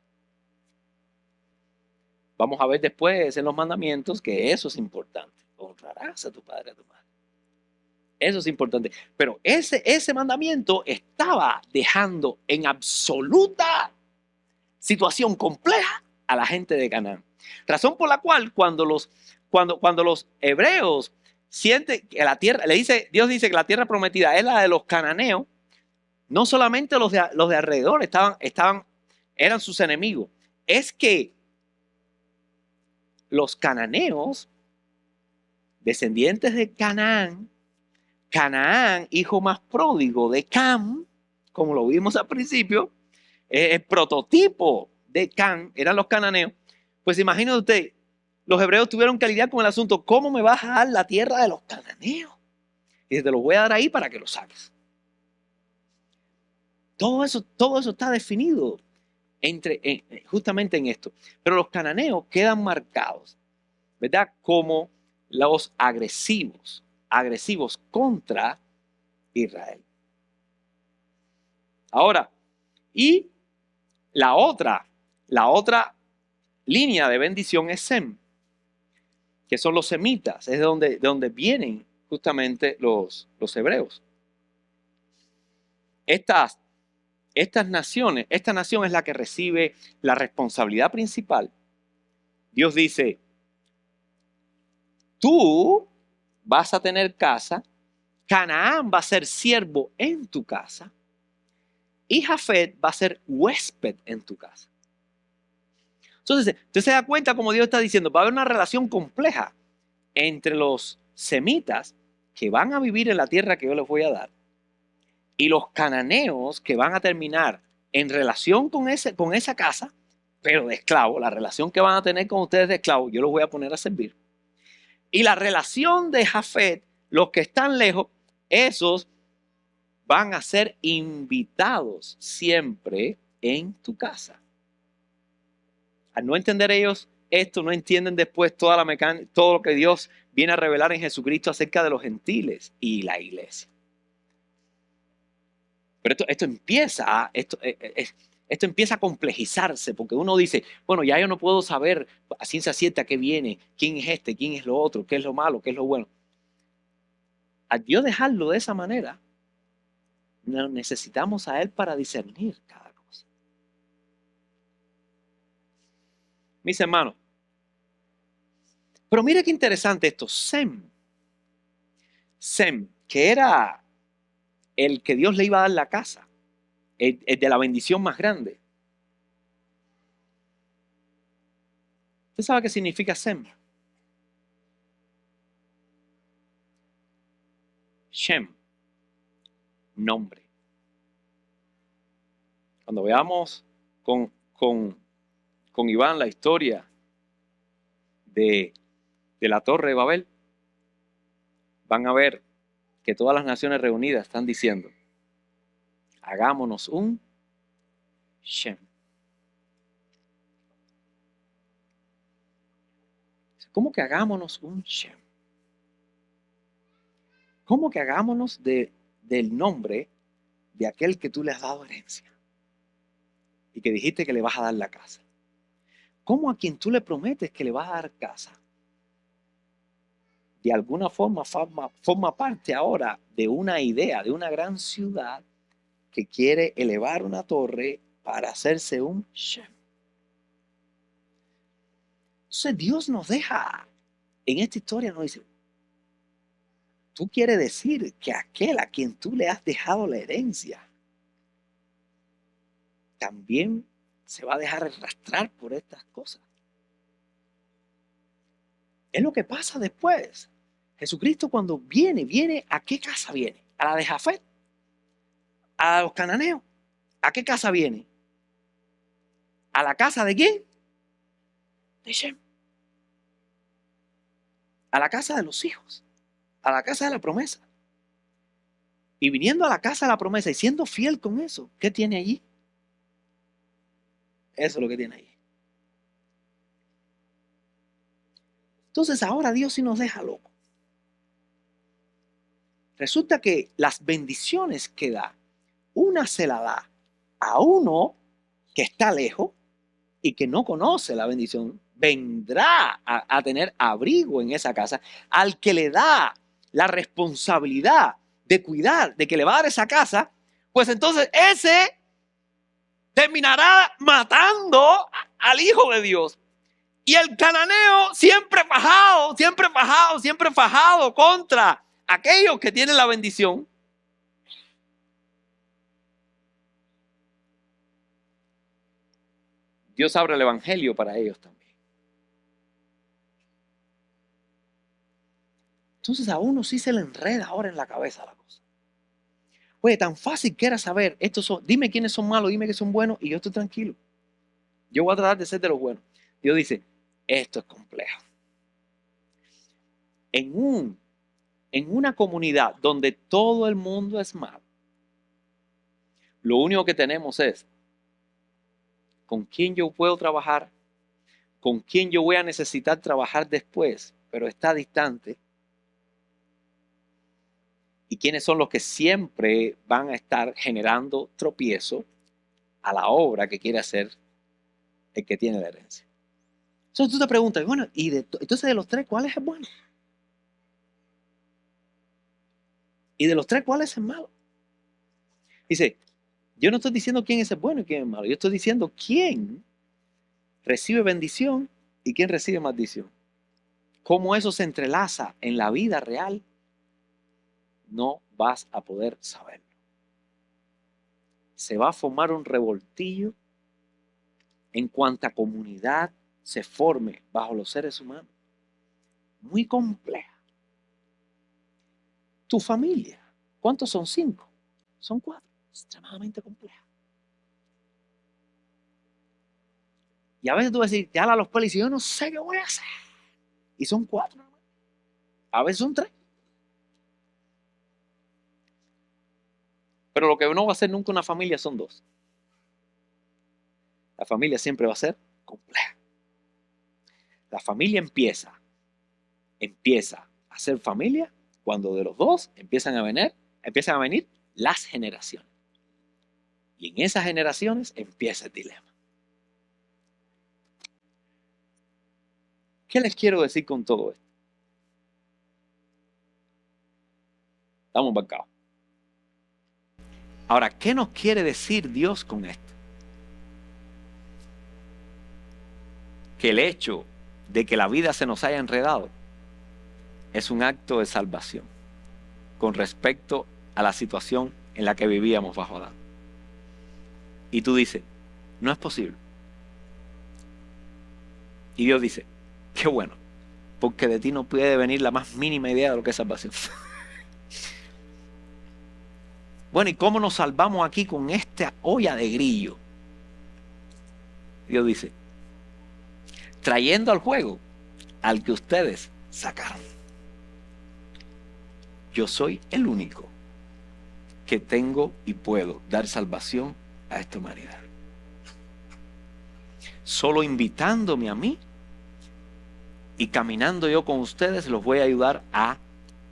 Vamos a ver después en los mandamientos que eso es importante. Honrarás a tu padre y a tu madre. Eso es importante. Pero ese mandamiento estaba dejando en absoluta situación compleja a la gente de Canaán. Razón por la cual cuando los hebreos sienten que la tierra, Dios dice que la tierra prometida es la de los cananeos, no solamente los de alrededor eran sus enemigos, es que los cananeos, descendientes de Canaán, hijo más pródigo de Cam, como lo vimos al principio, el prototipo de Cam eran los cananeos. Pues imagínate usted, los hebreos tuvieron que lidiar con el asunto, ¿cómo me vas a dar la tierra de los cananeos? Y te lo voy a dar ahí para que lo saques. Todo eso está definido justamente en esto. Pero los cananeos quedan marcados, ¿verdad? Como los agresivos contra Israel. Ahora, y la otra línea de bendición es Sem, que son los semitas, es de donde vienen justamente los hebreos. Esta nación es la que recibe la responsabilidad principal. Dios dice, tú vas a tener casa, Canaán va a ser siervo en tu casa y Jafet va a ser huésped en tu casa. Entonces, usted se da cuenta como Dios está diciendo, va a haber una relación compleja entre los semitas que van a vivir en la tierra que yo les voy a dar y los cananeos que van a terminar en relación con esa casa, pero de esclavo, la relación que van a tener con ustedes de esclavo, yo los voy a poner a servir. Y la relación de Jafet, los que están lejos, esos van a ser invitados siempre en tu casa. Al no entender ellos esto, no entienden después toda la mecánica, todo lo que Dios viene a revelar en Jesucristo acerca de los gentiles y la iglesia. Pero esto empieza a complejizarse, porque uno dice, bueno, ya yo no puedo saber a ciencia cierta qué viene, quién es este, quién es lo otro, qué es lo malo, qué es lo bueno. Al Dios dejarlo de esa manera, necesitamos a Él para discernir cada cosa. Mis hermanos, pero mire qué interesante esto, Sem, que era el que Dios le iba a dar la casa, el de la bendición más grande. ¿Usted sabe qué significa Sem? Shem, nombre. Cuando veamos con Iván la historia de la Torre de Babel, van a ver que todas las naciones reunidas están diciendo, hagámonos un Shem. ¿Cómo que hagámonos un Shem? ¿Cómo que hagámonos del nombre de aquel que tú le has dado herencia? y que dijiste que le vas a dar la casa. ¿Cómo a quien tú le prometes que le vas a dar casa, de alguna forma forma parte ahora de una idea, de una gran ciudad que quiere elevar una torre para hacerse un chef? Entonces Dios nos deja, en esta historia nos dice, tú quieres decir que aquel a quien tú le has dejado la herencia también se va a dejar arrastrar por estas cosas. Es lo que pasa después. Jesucristo cuando viene, ¿a qué casa viene? ¿A la de Jafet? ¿A los cananeos? ¿A qué casa viene? ¿A la casa de quién? De Shem. A la casa de los hijos. A la casa de la promesa. Y viniendo a la casa de la promesa y siendo fiel con eso, ¿qué tiene allí? Eso es lo que tiene allí. Entonces ahora Dios sí nos deja loco. Resulta que las bendiciones que da, una se la da a uno que está lejos y que no conoce la bendición. Vendrá a tener abrigo en esa casa. Al que le da la responsabilidad de cuidar, de que le va a dar esa casa, pues entonces ese terminará matando al Hijo de Dios. Y el cananeo siempre fajado contra aquellos que tienen la bendición. Dios abre el evangelio para ellos también. Entonces a uno sí se le enreda ahora en la cabeza la cosa. Oye, tan fácil que era saber, dime quiénes son malos, dime que son buenos y yo estoy tranquilo. Yo voy a tratar de ser de los buenos. Dios dice, esto es complejo. En una comunidad donde todo el mundo es malo, lo único que tenemos es con quién yo puedo trabajar, con quién yo voy a necesitar trabajar después, pero está distante, y quiénes son los que siempre van a estar generando tropiezo a la obra que quiere hacer el que tiene la herencia. Entonces tú te preguntas, bueno, entonces de los tres, ¿cuál es el bueno? Y de los tres, ¿cuál es el malo? Dice, yo no estoy diciendo quién es el bueno y quién es el malo. Yo estoy diciendo quién recibe bendición y quién recibe maldición. Cómo eso se entrelaza en la vida real, no vas a poder saberlo. Se va a formar un revoltillo en cuanta comunidad se forme bajo los seres humanos. Muy compleja. Tu familia, ¿cuántos son? 5. Son 4. Extremadamente compleja. Y a veces tú vas a decir, te habla a los policías, yo no sé qué voy a hacer. Y son 4. A veces son 3. Pero lo que no va a ser nunca una familia son 2. La familia siempre va a ser compleja. La familia empieza a ser familia cuando de los 2 empiezan a venir las generaciones. Y en esas generaciones empieza el dilema. ¿Qué les quiero decir con todo esto? Estamos embarcados. Ahora, ¿qué nos quiere decir Dios con esto? Que el hecho de que la vida se nos haya enredado es un acto de salvación con respecto a la situación en la que vivíamos bajo Adán. Y tú dices, no es posible. Y Dios dice, qué bueno, porque de ti no puede venir la más mínima idea de lo que es salvación. Bueno, ¿y cómo nos salvamos aquí con esta olla de grillo? Dios dice, trayendo al juego al que ustedes sacaron. Yo soy el único que tengo y puedo dar salvación a esta humanidad. Solo invitándome a mí y caminando yo con ustedes los voy a ayudar a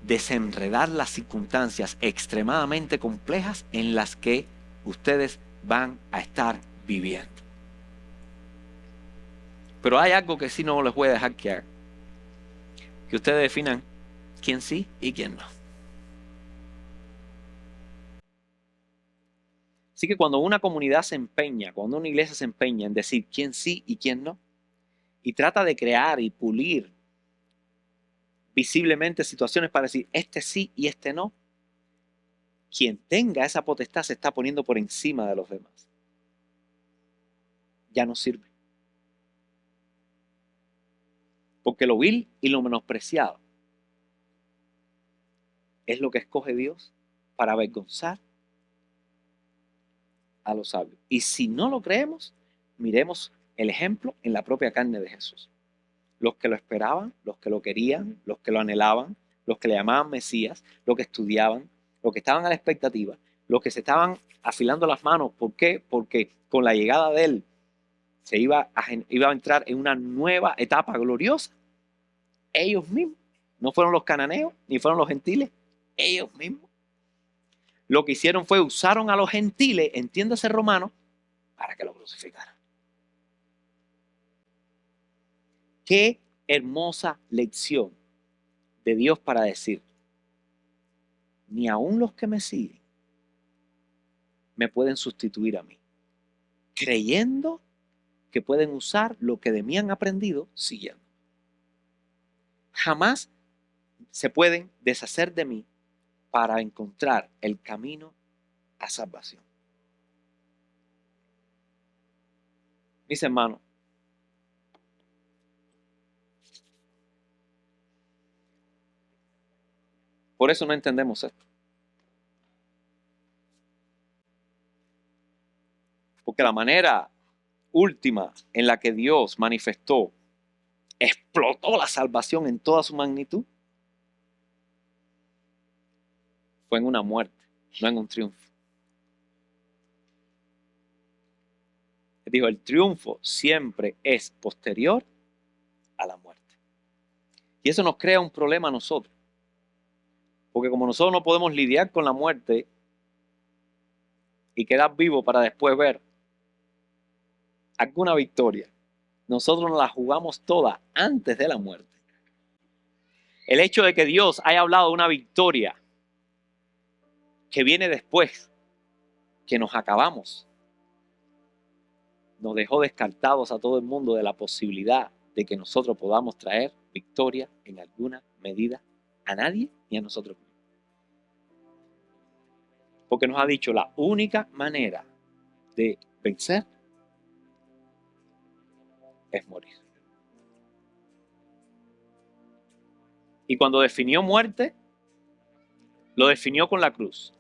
desenredar las circunstancias extremadamente complejas en las que ustedes van a estar viviendo. Pero hay algo que sí no les voy a dejar que hagan. Que ustedes definan quién sí y quién no. Así que cuando una comunidad se empeña, cuando una iglesia se empeña en decir quién sí y quién no, y trata de crear y pulir visiblemente situaciones para decir este sí y este no, quien tenga esa potestad se está poniendo por encima de los demás. Ya no sirve. Porque lo vil y lo menospreciado es lo que escoge Dios para avergonzar a los sabios. Y si no lo creemos, miremos el ejemplo en la propia carne de Jesús. Los que lo esperaban, los que lo querían, los que lo anhelaban, los que le llamaban Mesías, los que estudiaban, los que estaban a la expectativa, los que se estaban afilando las manos. ¿Por qué? Porque con la llegada de él se iba a entrar en una nueva etapa gloriosa. Ellos mismos, no fueron los cananeos, ni fueron los gentiles, ellos mismos. Lo que hicieron fue usaron a los gentiles, entiéndase romanos, para que lo crucificaran. Qué hermosa lección de Dios para decir, ni aun los que me siguen me pueden sustituir a mí, creyendo que pueden usar lo que de mí han aprendido siguiendo. Jamás se pueden deshacer de mí para encontrar el camino a salvación. Mis hermanos, por eso no entendemos esto. Porque la manera última en la que Dios manifestó, explotó la salvación en toda su magnitud, fue en una muerte, no en un triunfo. Él dijo, el triunfo siempre es posterior a la muerte. Y eso nos crea un problema a nosotros. Porque como nosotros no podemos lidiar con la muerte y quedar vivo para después ver alguna victoria, nosotros nos la jugamos toda antes de la muerte. El hecho de que Dios haya hablado de una victoria que viene después, que nos acabamos, nos dejó descartados a todo el mundo de la posibilidad de que nosotros podamos traer victoria en alguna medida a nadie ni a nosotros mismos. Porque nos ha dicho la única manera de vencer es morir. Y cuando definió muerte, lo definió con la cruz.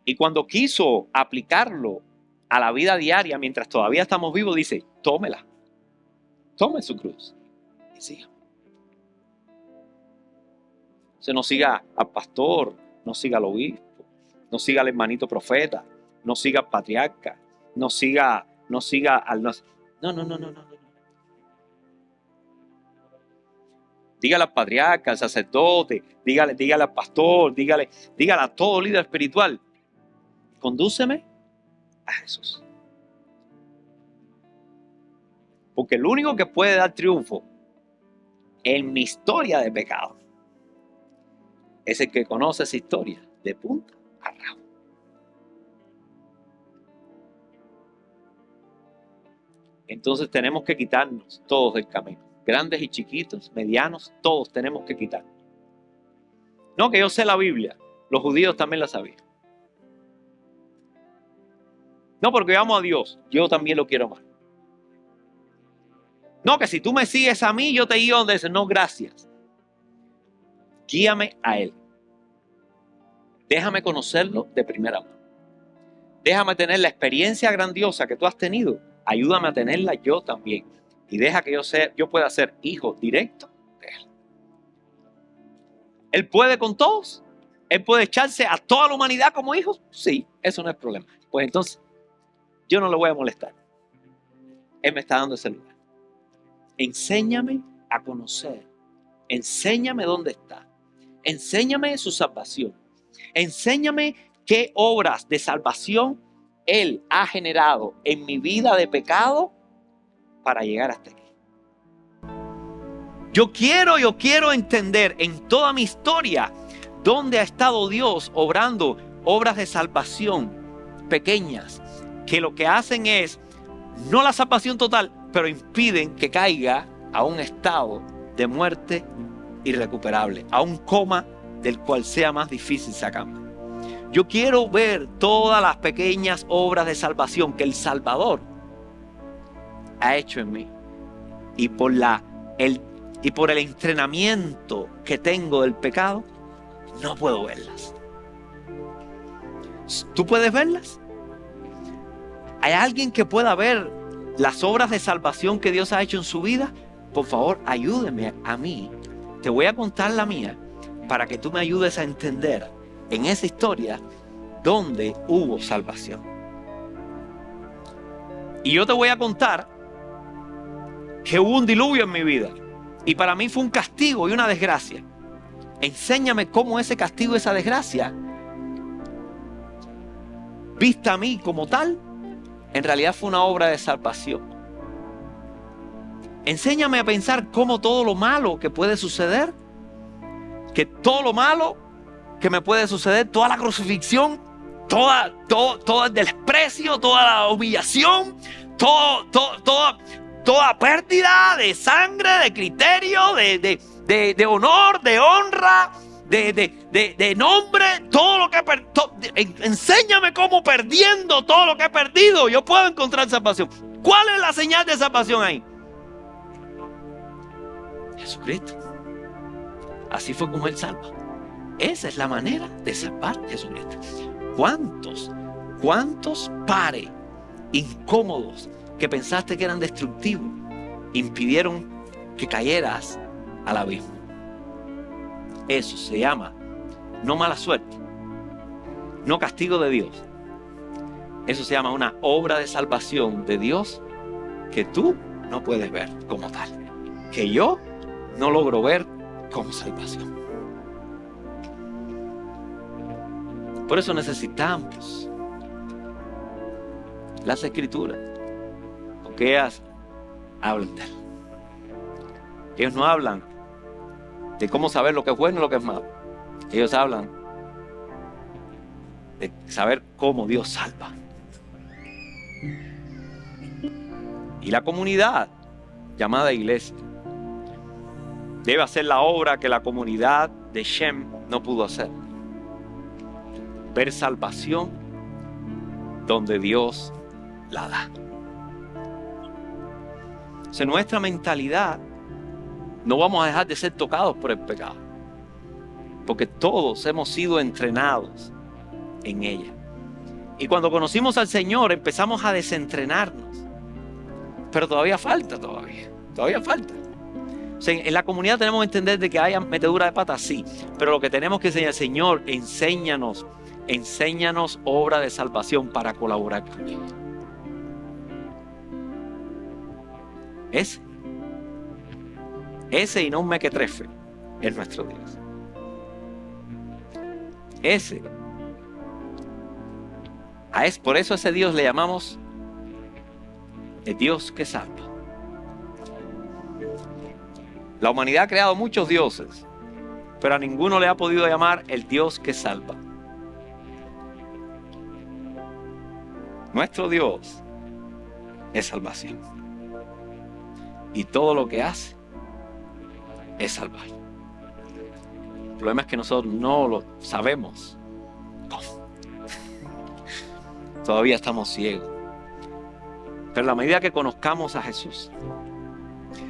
Y cuando quiso aplicarlo a la vida diaria, mientras todavía estamos vivos, dice, tómela. Tome su cruz y siga. Se no siga al pastor, no siga al obispo, no siga al hermanito profeta, no siga al patriarca, no siga al... No. Dígale al patriarca, al sacerdote, dígale al pastor, dígale a todo líder espiritual. Condúceme a Jesús. Porque el único que puede dar triunfo en mi historia de pecado es el que conoce esa historia de punta a rabo. Entonces tenemos que quitarnos todos del camino. Grandes y chiquitos, medianos, todos tenemos que quitarnos. No que yo sé la Biblia, los judíos también la sabían. No porque yo amo a Dios, yo también lo quiero amar. No que si tú me sigues a mí, yo te guío donde dice, no, gracias. Guíame a Él. Déjame conocerlo de primera mano. Déjame tener la experiencia grandiosa que tú has tenido. Ayúdame a tenerla yo también. Y deja que yo pueda ser hijo directo de Él. ¿Él puede con todos? ¿Él puede echarse a toda la humanidad como hijos? Sí, eso no es problema. Pues entonces, yo no le voy a molestar. Él me está dando ese lugar. Enséñame a conocer. Enséñame dónde está. Enséñame su salvación. Enséñame qué obras de salvación Él ha generado en mi vida de pecado para llegar hasta aquí. Yo quiero entender en toda mi historia dónde ha estado Dios obrando obras de salvación pequeñas, que lo que hacen es, no la salvación total, pero impiden que caiga a un estado de muerte irrecuperable, a un coma del cual sea más difícil sacarme. Yo quiero ver todas las pequeñas obras de salvación que el Salvador ha hecho en mí. Y por el entrenamiento que tengo del pecado, no puedo verlas. ¿Tú puedes verlas? ¿Hay alguien que pueda ver las obras de salvación que Dios ha hecho en su vida? Por favor, ayúdeme a mí. Te voy a contar la mía para que tú me ayudes a entender en esa historia donde hubo salvación. Y yo te voy a contar que hubo un diluvio en mi vida y para mí fue un castigo y una desgracia. Enséñame cómo ese castigo y esa desgracia, vista a mí como tal, en realidad fue una obra de salvación. Enséñame a pensar cómo todo lo malo que puede suceder, que todo lo malo que me puede suceder, toda la crucifixión, todo el desprecio, toda la humillación, toda pérdida de sangre, de criterio, de honor, de honra, de nombre, todo lo que he perdido. Enséñame cómo perdiendo todo lo que he perdido yo puedo encontrar salvación. ¿Cuál es la señal de salvación ahí? Jesucristo. Así fue como Él salva. Esa es la manera de salvar a Jesucristo. ¿Cuántos pares incómodos que pensaste que eran destructivos impidieron que cayeras al abismo? Eso se llama no mala suerte, no castigo de Dios. Eso se llama una obra de salvación de Dios que tú no puedes ver como tal, que yo no logro ver como salvación. Por eso necesitamos las Escrituras, porque ellas hablan de Él. Ellos no hablan de cómo saber lo que es bueno y lo que es malo. Ellos hablan de saber cómo Dios salva. Y la comunidad llamada iglesia debe hacer la obra que la comunidad de Shem no pudo hacer. Ver salvación donde Dios la da. O sea, nuestra mentalidad, no vamos a dejar de ser tocados por el pecado, porque todos hemos sido entrenados en ella. Y cuando conocimos al Señor empezamos a desentrenarnos, pero todavía falta. O sea, en la comunidad tenemos que entender de que haya metedura de pata, sí, pero lo que tenemos que enseñar, Señor, enséñanos obra de salvación para colaborar con ella. Ese y no un mequetrefe es nuestro Dios. Por eso a ese Dios le llamamos el Dios que salva. La humanidad ha creado muchos dioses, pero a ninguno le ha podido llamar el Dios que salva. Nuestro Dios es salvación. Y todo lo que hace es salvar. El problema es que nosotros no lo sabemos cómo. Todavía estamos ciegos. Pero en la medida que conozcamos a Jesús,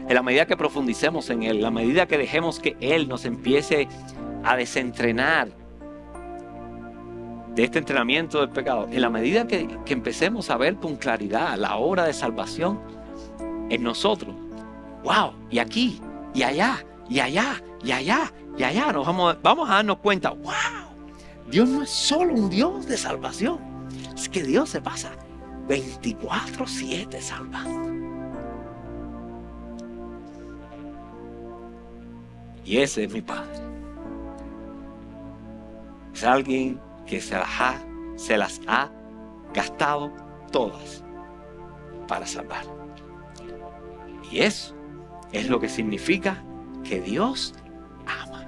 en la medida que profundicemos en Él, en la medida que dejemos que Él nos empiece a desentrenar de este entrenamiento del pecado, en la medida que empecemos a ver con claridad la obra de salvación en nosotros, wow, y aquí, y allá, y allá, y allá, y allá, vamos a darnos cuenta, wow, Dios no es solo un Dios de salvación, es que Dios se pasa 24/7 salvando. Y ese es mi Padre. Es alguien que se las ha gastado todas para salvar. Y eso es lo que significa que Dios ama.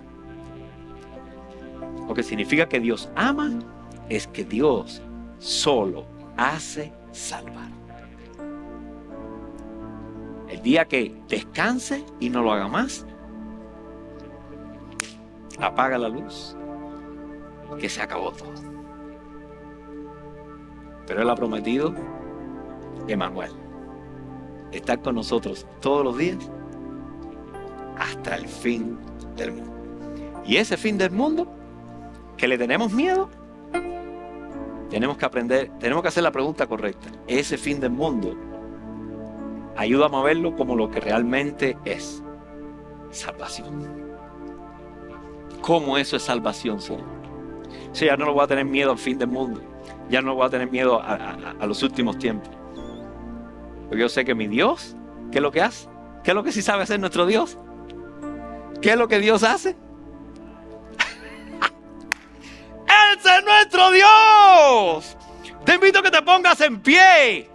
Lo que significa que Dios ama es que Dios solo hace salvar. El día que descanse y no lo haga más, apaga la luz, que se acabó todo. Pero Él ha prometido, Emmanuel, estar con nosotros todos los días hasta el fin del mundo. Y ese fin del mundo, que le tenemos miedo, tenemos que aprender, tenemos que hacer la pregunta correcta. Ese fin del mundo, ayúdame a verlo como lo que realmente es: salvación. ¿Cómo eso es salvación, Señor? Sí, ya no lo voy a tener miedo al fin del mundo. Ya no voy a tener miedo a los últimos tiempos. Porque yo sé que mi Dios, ¿qué es lo que hace? ¿Qué es lo que sí sabe hacer nuestro Dios? ¿Qué es lo que Dios hace? ¡Ese es nuestro Dios! Te invito a que te pongas en pie.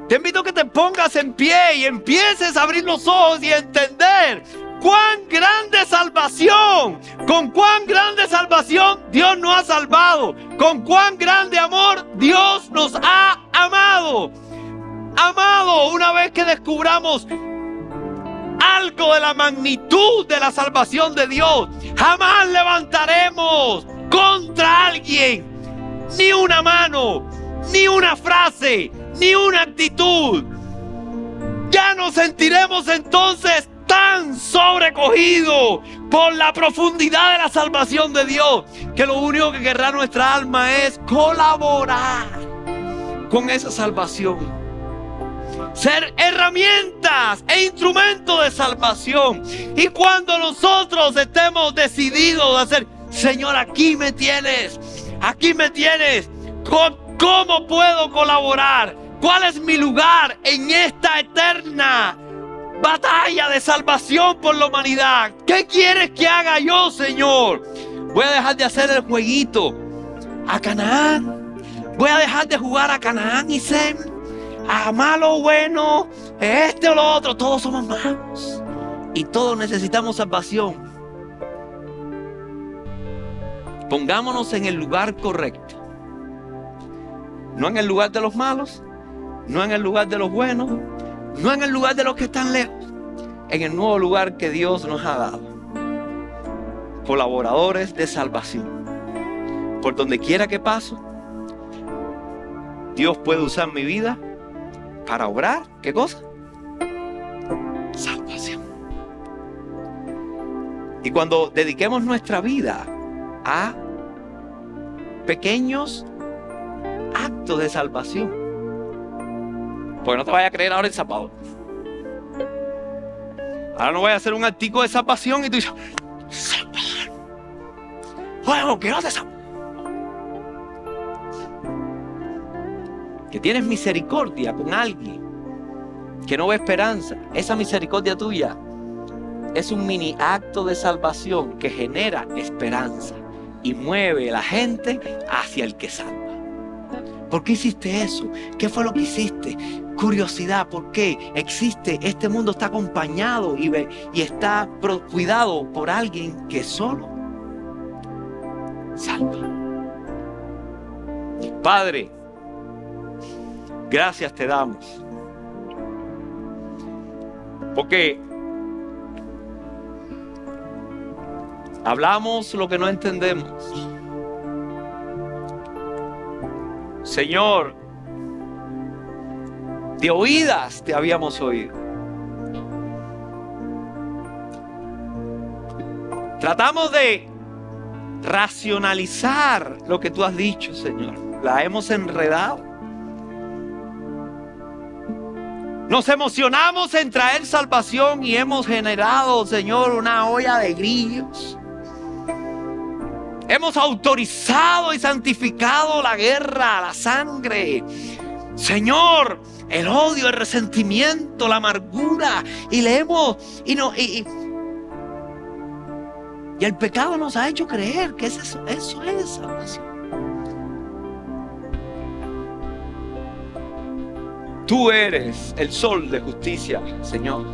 Te invito a que te pongas en pie y empieces a abrir los ojos y a entender cuán grande salvación, con cuán grande salvación Dios nos ha salvado, con cuán grande amor Dios nos ha amado. Amado, una vez que descubramos algo de la magnitud de la salvación de Dios, jamás levantaremos contra alguien ni una mano, ni una frase, ni una actitud. Ya nos sentiremos entonces tan sobrecogidos por la profundidad de la salvación de Dios, que lo único que querrá nuestra alma es colaborar con esa salvación, ser herramientas e instrumentos de salvación. Y cuando nosotros estemos decididos a hacer: Señor, aquí me tienes, ¿cómo puedo colaborar? ¿Cuál es mi lugar en esta eterna batalla de salvación por la humanidad? ¿Qué quieres que haga yo, Señor? Voy a dejar de hacer el jueguito a Canaán. Voy a dejar de jugar a Canaán y Sem, a malo o bueno, este o lo otro. Todos somos malos y todos necesitamos salvación. Pongámonos en el lugar correcto. No en el lugar de los malos, no en el lugar de los buenos, no en el lugar de los que están lejos, en el nuevo lugar que Dios nos ha dado. Colaboradores de salvación. Por donde quiera que paso, Dios puede usar mi vida para obrar, ¿qué cosa? Salvación. Y cuando dediquemos nuestra vida a pequeños actos de salvación, porque no te vayas a creer ahora el zapado. Ahora no voy a hacer un actico de salvación y tú dices: Salvador, bueno, que no te salvo. Que tienes misericordia con alguien que no ve esperanza. Esa misericordia tuya es un mini acto de salvación que genera esperanza y mueve a la gente hacia el que salva. ¿Por qué hiciste eso? ¿Qué fue lo que hiciste? Curiosidad, ¿por qué existe? Este mundo está acompañado y está cuidado por alguien que solo salva. Padre, gracias te damos, porque hablamos lo que no entendemos. Señor, de oídas te habíamos oído. Tratamos de racionalizar lo que tú has dicho, Señor. La hemos enredado. Nos emocionamos en traer salvación y hemos generado, Señor, una olla de grillos. Hemos autorizado y santificado la guerra, la sangre. Señor, el odio, el resentimiento, la amargura. Y el pecado nos ha hecho creer que eso es salvación. Tú eres el sol de justicia, Señor.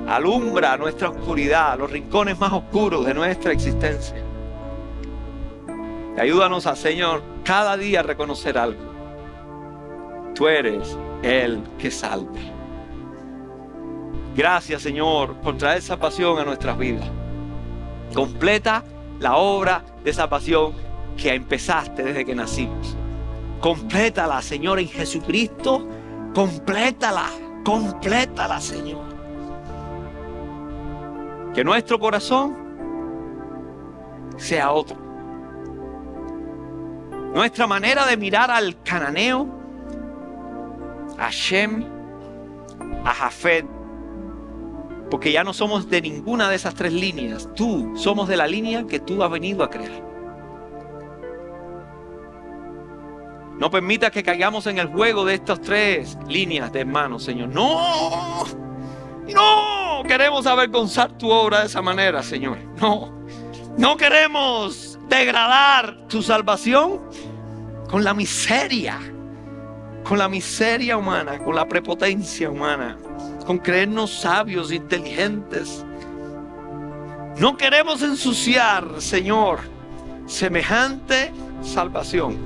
Alumbra nuestra oscuridad, los rincones más oscuros de nuestra existencia. Y ayúdanos a, Señor, cada día a reconocer algo. Tú eres el que salva. Gracias, Señor, por traer esa pasión a nuestras vidas. Completa la obra de esa pasión que empezaste desde que nacimos. Complétala, Señor, en Jesucristo. Complétala, Señor. Que nuestro corazón sea otro. Nuestra manera de mirar al cananeo, a Shem, a Jafet, porque ya no somos de ninguna de esas tres líneas. Tú, somos de la línea que tú has venido a crear. No permitas que caigamos en el juego de estas tres líneas de hermanos, Señor. No queremos avergonzar tu obra de esa manera, Señor. No queremos degradar tu salvación con la miseria humana, con la prepotencia humana, con creernos sabios, inteligentes. No queremos ensuciar, Señor, semejante salvación,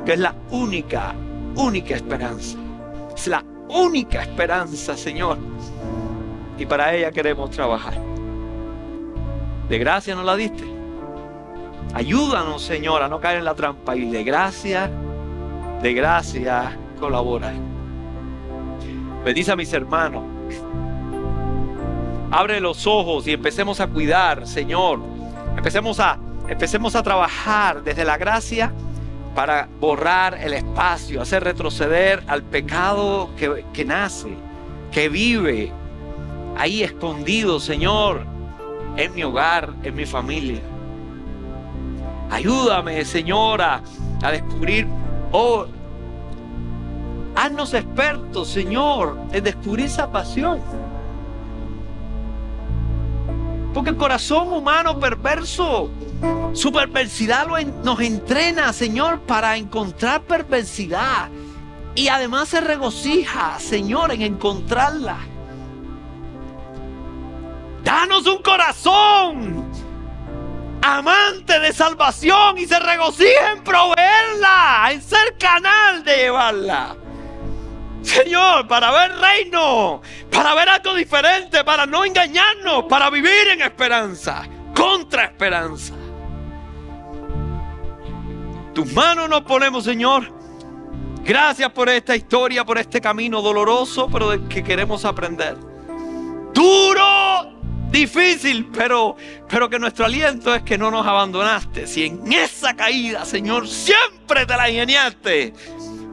que es la única esperanza. Es la única esperanza, Señor. Y para ella queremos trabajar. De gracia nos la diste. Ayúdanos, Señor, a no caer en la trampa. Y de gracia colabora. Bendice a mis hermanos. Abre los ojos y empecemos a cuidar, Señor. Empecemos a trabajar desde la gracia para borrar el espacio, hacer retroceder al pecado que nace, que vive ahí escondido, Señor, en mi hogar, en mi familia. Ayúdame, Señor, a descubrir. Haznos expertos, Señor, en descubrir esa pasión. Porque el corazón humano perverso, su perversidad nos entrena, Señor, para encontrar perversidad. Y además se regocija, Señor, en encontrarla. Danos un corazón amante de salvación y se regocija en proveerla, en ser canal de llevarla. Señor, para ver reino, para ver algo diferente, para no engañarnos, para vivir en esperanza, contra esperanza. Tus manos nos ponemos, Señor. Gracias por esta historia, por este camino doloroso, pero del que queremos aprender. Duro, difícil, pero que nuestro aliento es que no nos abandonaste. Si en esa caída, Señor, siempre te la ingeniaste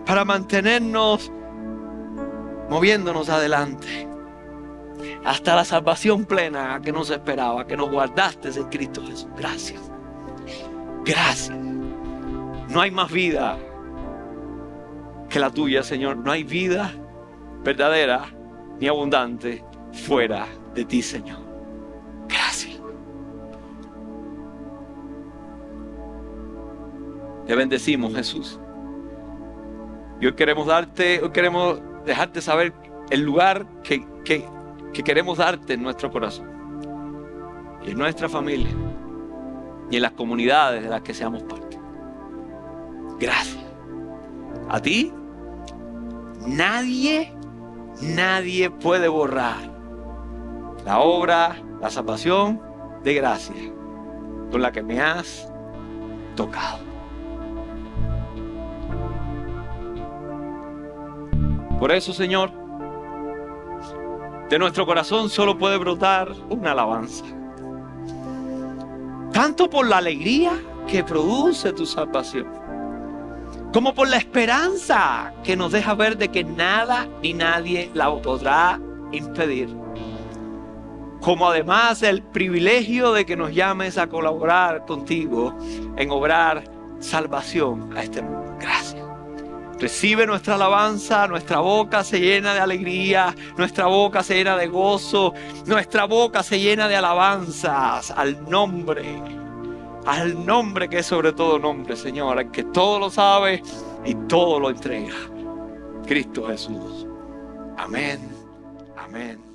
para mantenernos moviéndonos adelante hasta la salvación plena que nos esperaba, que nos guardaste en Cristo Jesús. Gracias. Gracias. No hay más vida que la tuya, Señor. No hay vida verdadera ni abundante fuera de ti, Señor. Gracias. Te bendecimos, Jesús. Y hoy queremos dejarte saber el lugar que queremos darte en nuestro corazón y en nuestra familia y en las comunidades de las que seamos parte. Gracias. A ti nadie puede borrar la obra, la salvación de gracia con la que me has tocado. Por eso, Señor, de nuestro corazón solo puede brotar una alabanza. Tanto por la alegría que produce tu salvación, como por la esperanza que nos deja ver de que nada ni nadie la podrá impedir. Como además el privilegio de que nos llames a colaborar contigo en obrar salvación a este mundo. Gracias. Recibe nuestra alabanza, nuestra boca se llena de alegría, nuestra boca se llena de gozo, nuestra boca se llena de alabanzas al nombre que es sobre todo nombre, Señor, al que todo lo sabe, y todo lo entrega Cristo Jesús. Amén, amén.